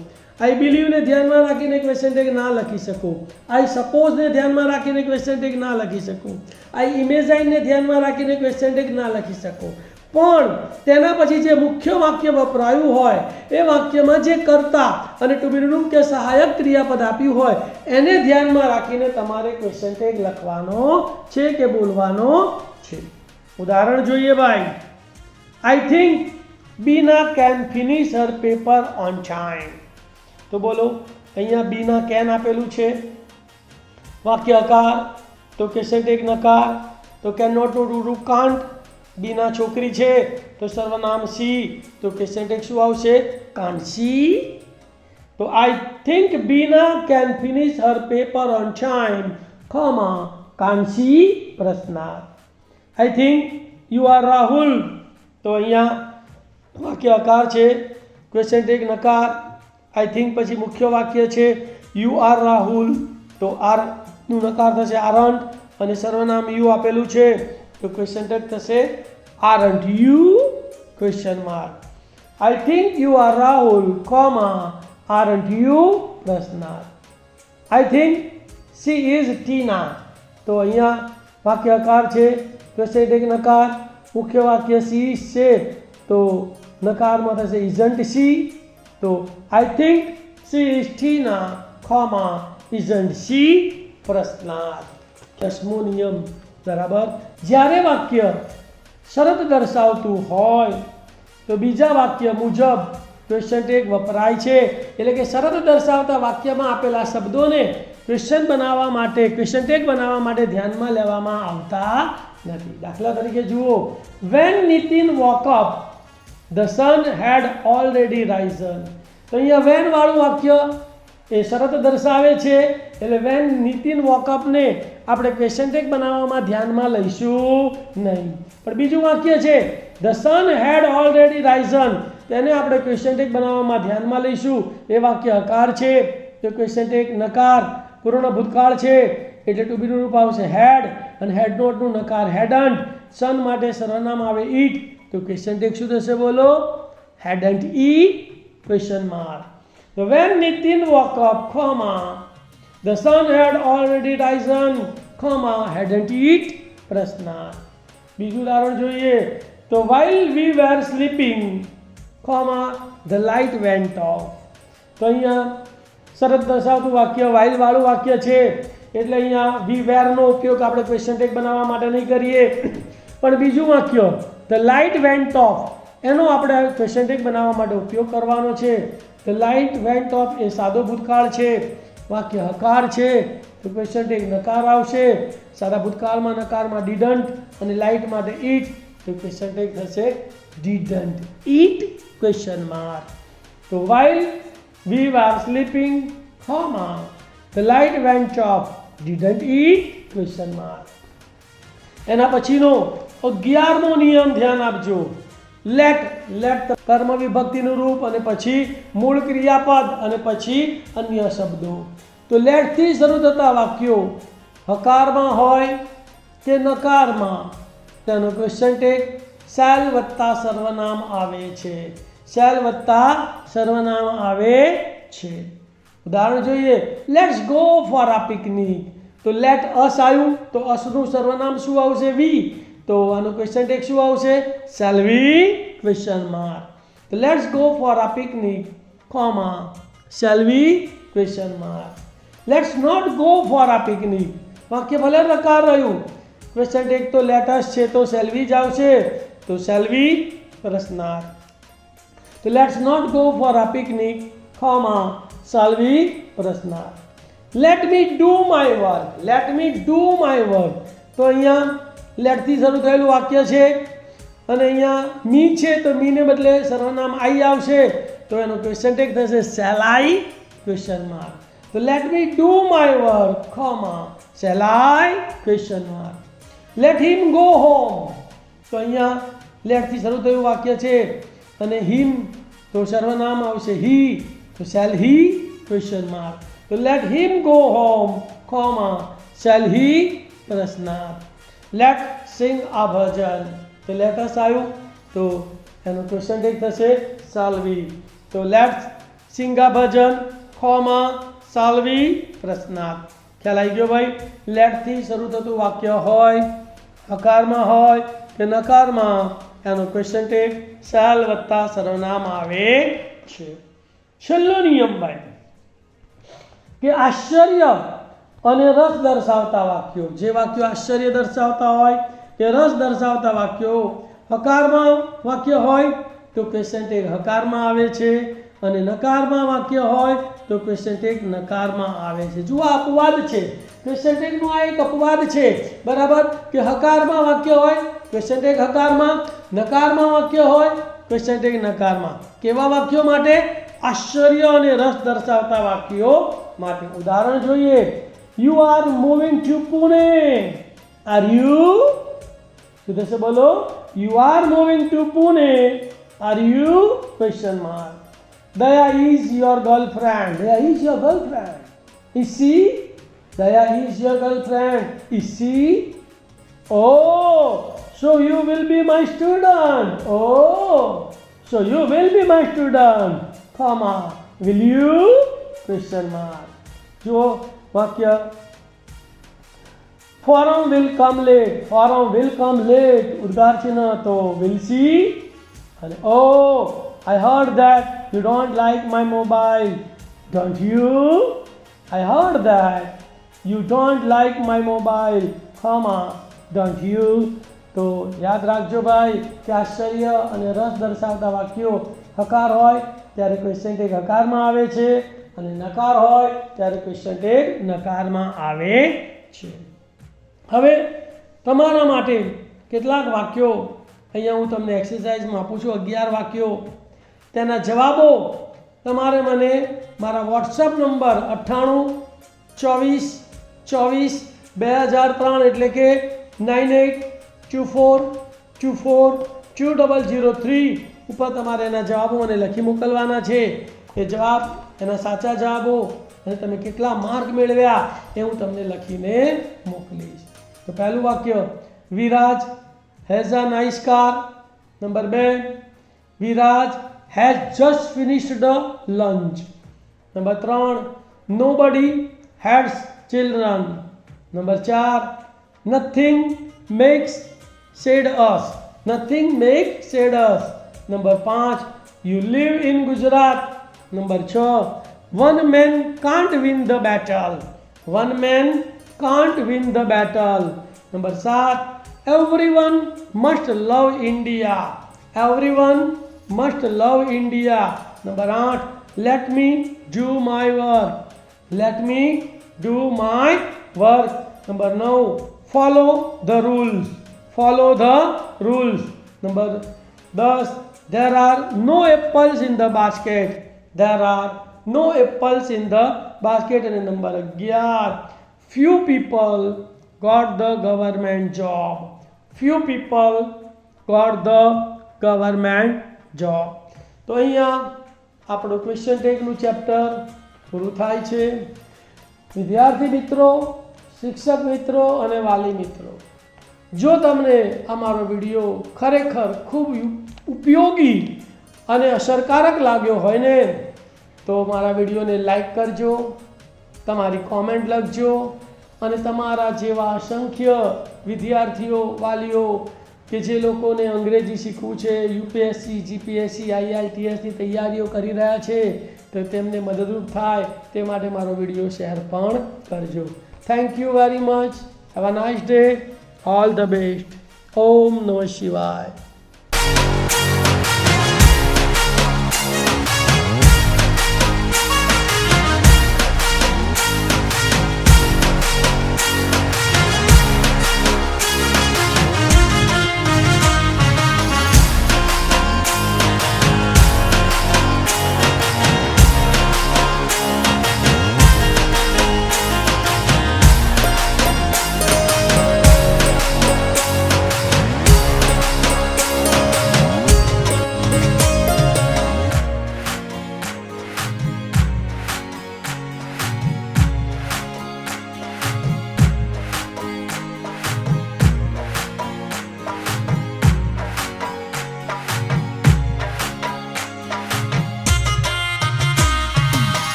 આઈ બિલીવને ધ્યાનમાં રાખીને ક્વેશ્ચન ટેગ ના લખી શકો, આઈ સપોઝને ધ્યાનમાં રાખીને ક્વેશ્ચન ટેગ ના લખી શકો, આઈ ઇમેજાઇનને ધ્યાનમાં રાખીને ક્વેશ્ચન ટેગ ના લખી શકો. પણ તેના પછી જે મુખ્ય વાક્ય વપરાયું હોય એ વાક્યમાં જે કર્તા અને ટુ બી રૂપ કે સહાયક ક્રિયાપદ આપ્યું હોય એને ધ્યાનમાં રાખીને તમારે ક્વેશ્ચન ટેગ લખવાનો છે કે બોલવાનો છે. ઉદાહરણ જોઈએ ભાઈ. આઈ think Bina can finish her paper on time. તો બોલો અહીંયા બીના કેન આપેલું છે, વાક્ય આકાર તો ક્વેશ્ચન ટેગ નકાર, તો કેન નોટ ટુ રૂપ કાન્ટ, બીના છોકરી છે તો સર્વનામ સી તો ક્વેશ્ચન ટેગ શું આવશે કાન્ટ સી. તો I think Bina can finish her paper on time, comma, can't she પ્રશ્નાર્થ. I think you are Rahul તો અહીંયા વાક્ય આકાર છે, ક્વેશ્ચન ટેગ નકાર, આઈ થિંક પછી મુખ્ય વાક્ય છે યુ આર રાહુલ તો આર નું નકાર થશે આરન્ટ અને સર્વનામ યુ આપેલું છે તો ક્વેશ્ચન ટેગ થશે aren't you question mark. I think you are Rahul, comma, aren't you પ્રશ્નાર્થ. I think સી ઇઝ ટીના. તો અહીંયા વાક્ય હકાર છે, ક્વેશ્ચન ટેગ નકાર. મુખ્ય વાક્ય સી ઇઝ છે તો નકારમાં થશે ઇઝન્ટ સી. તો I think she is Tina, comma isn't C પ્રશ્નાર્થ. 10મો નિયમ. બરાબર. જ્યારે વાક્ય શરત દર્શાવતું હોય તો બીજા વાક્ય મુજબ ક્વેશ્ચન ટેગ વપરાય છે. એટલે કે શરત દર્શાવતા વાક્યમાં આપેલા શબ્દોને ક્વેશ્ચન બનાવવા માટે, ક્વેશ્ચન ટેગ બનાવવા માટે ધ્યાનમાં લેવામાં આવતા નથી. દાખલા તરીકે જુઓ, when Nitin woke up the sun had already risen. તો અહીંયા વેન વાળું વાક્ય એ શરત દર્શાવે છે, એટલે વેન નીતિન વોકઅપને આપણે ક્વેશ્ચન ટેગ બનાવવામાં ધ્યાનમાં લઈશું નહીં. પણ બીજું વાક્ય છે the sun had already Ryzen, તેને આપણે ક્વેશ્ચન ટેગ બનાવવામાં ધ્યાનમાં લઈશું. એ વાક્ય હકાર છે તો ક્વેશ્ચન ટેગ નકાર. પૂર્ણ ભૂતકાળ છે એટલે ટુ બીનું રૂપ આવશે હેડ, અને હેડ નોટનું નકાર હેડન્ટ. સન માટે સર્વનામ આવે ઈટ, તો ક્વેશ્ચન ટેગ શું થશે બોલો? Hadn't it question mark. So when Nitin woke up, comma, the sun had already risen, comma, hadn't it? પ્રશ્નાર્થ. બીજું ઉદાહરણ જોઈએ તો while we were sleeping, comma, the light went off. તો અહીંયા શરત દર્શાવતું વાક્ય while વાળું વાક્ય છે એટલે અહીંયા we were નો ઉપયોગ આપણે ક્વેશ્ચન ટેગ બનાવવા માટે નહીં કરીએ. પણ બીજું વાક્ય the light went off એનો આપણે ક્વેશ્ચન ટેગ બનાવવા માટે ઉપયોગ કરવાનો છે. The light went off એ સાદો ભૂતકાળ છે, વાક્ય હકાર છે તો ક્વેશ્ચન ટેગ નકાર આવશે. સાદા ભૂતકાળમાં નકારમાં didn't અને લાઇટ માટે eat, તો ક્વેશ્ચન ટેગ થશે didn't eat question mark. તો while we were sleeping, comma, the light went off, didn't eat question mark. એના પછીનો 11મો નિયમ ધ્યાન આપજો. લેટ. લેટ કર્મ વિભક્તિનું રૂપ અને પછી મૂળ ક્રિયાપદ અને પછી અન્ય શબ્દો. તો લેટથી શરૂ થતા વાક્યો હકારમાં હોય કે નકારમાં તેનો ક્વેશ્ચન ટેગ શેલ વત્તા સર્વનામ આવે છે. શેલ વત્તા સર્વનામ આવે છે. ઉદાહરણ જોઈએ, let's go for a picnic. તો લેટ અસ આવ્યું તો અસનું સર્વનામ શું આવશે? વી. તો આનો ક્વેશ્ચન ટેગ શું આવશે? Shall we question mark. તો let's go for a picnic, comma, shall we question mark. Let's not go for a picnic. વાક્ય ભલે નકાર રહ્યું, ક્વેશ્ચન ટેગ તો લેટસ છે તો શેલ વી જ આવશે, તો શેલ વી પ્રશ્નાર્થ. તો let's not go for a picnic, comma, shall વી પ્રશ્નાર્થ. Let me do my work. Let me do my work. તો અહીંયા લેટથી શરૂ થયેલું વાક્ય છે અને અહીંયા મી છે તો મીને બદલે સર્વનામ આઈ આવશે, તો એનો ક્વેશ્ચન ટેગ થશે શેલ આઈ ક્વેશ્ચન માર્ક. તો let me do my work, comma, shall I question mark. Late him go home. તો અહીંયા લેટથી શરૂ થયું વાક્ય છે અને હિમ તો સર્વનામ આવશે હી, તો શેલ હી ક્વેશ્ચન માર્ક. તો let him go home, comma, shall he પ્રશ્નાર્થ. લેટ સિંગ આ ભજન. તો લેટસ આવ્યું તો એનો ક્વેશ્ચન ટેગ થશે સાલ્વી. તો લેટ સિંગ આ ભજન, કોમા, સાલ્વી પ્રશ્નાર્થ. ખ્યાલ આવી ગયો ભાઈ? લેટથી શરૂ થતું વાક્ય હોય, હકારમાં હોય કે નકારમાં, એનો ક્વેશ્ચન ટેગ શેલ વત્તા સર્વનામ આવે છે. છેલ્લો નિયમ ભાઈ કે આશ્ચર્ય અને રસ દર્શાવતા વાક્યો, જે વાક્યો આશ્ચર્ય દર્શાવતા હોય કે રસ દર્શાવતા વાક્યો હકારમાં વાક્ય હોય તો ક્વેશ્ચન ટેગ હકારમાં આવે છે, અને નકારમાં વાક્ય હોય તો ક્વેશ્ચન ટેગ નકારમાં આવે છે. જુઓ અપવાદ છે, ક્વેશ્ચન ટેગનું આ એક અપવાદ છે. બરાબર કે હકારમાં વાક્ય હોય ક્વેશ્ચન ટેગ હકારમાં, નકારમાં વાક્ય હોય ક્વેશ્ચન ટેગ નકારમાં. કેવા વાક્યો માટે? આશ્ચર્ય અને રસ દર્શાવતા વાક્યો માટે. ઉદાહરણ જોઈએ, you are moving to Pune. Are you? શું થશે બોલો? You are moving to Pune. Are you question mark. Daya is your girlfriend. Daya is your girlfriend. Is she? Daya is your girlfriend. Is she? Oh, so you will be my student. Oh, so you will be my student. Comma. Will you? Question mark. જો વાક્ય forum will come late. Forum will come late. ઉદ્ગાર ચિહ્ન તો will see. અને oh, I heard that you don't like my mobile. Don't you? I heard that you don't like my mobile. Comma, don't you? તો યાદ રાખજો ભાઈ કે આશ્ચર્ય અને રસ દર્શાવતા વાક્યો હકાર હોય ત્યારે ક્વેશ્ચન ટેગ હકારમાં આવે છે અને નકાર હોય ત્યારે ક્વેશ્ચન ટેગ નકારમાં આવે છે. હવે તમારા માટે કેટલાક વાક્યો અહીંયા હું તમને એક્સરસાઇઝમાં આપું છું 11 વાક્યો. તેના જવાબો તમારે મને મારા વોટ્સઅપ નંબર 9824242003 એટલે કે 9824242003 ઉપર તમારે એના જવાબો મને લખી મોકલવાના છે. એ જવાબ એના સાચા જવાબો અને તમે કેટલા માર્ક મેળવ્યા એ હું તમને લખીને મોકલીશ. તો પહેલું વાક્ય, Viraj has a nice car. Number 2, Viraj has just finished the lunch. Number 3, nobody has children. Number 4, nothing makes sad us. Nothing makes sad us. Number 5, you live in Gujarat. Number 6, one man can't win the battle. One man can't win the battle. Number 7, everyone must love India. Everyone must love India. Number 8, let me do my work. Let me do my work. Number 9, follow the rules. Follow the rules. Number 10, there are no apples in the basket. There are no apples in the basket. And number 11, few people got the government job. Few people got the government job. તો અહીંયા આપણું question ટેગનું chapter પૂરું થાય છે. વિદ્યાર્થી મિત્રો, શિક્ષક મિત્રો અને વાલી મિત્રો, જો તમને અમારો વિડીયો ખરેખર ખૂબ ઉપયોગી અને અસરકારક લાગ્યો હોય ને તો મારા વિડીયોને લાઈક કરજો, તમારી કોમેન્ટ લખજો અને તમારા જેવા અસંખ્ય વિદ્યાર્થીઓ, વાલીઓ કે જે લોકોને અંગ્રેજી શીખવું છે, યુપીએસસી, જીપીએસસી, આઈઆઈટીએસની તૈયારીઓ કરી રહ્યા છે તો તેમને મદદરૂપ થાય તે માટે મારો વિડીયો શેર પણ કરજો. Thank you very much. Have a nice day. All the best. ઓમ નમઃ શિવાય.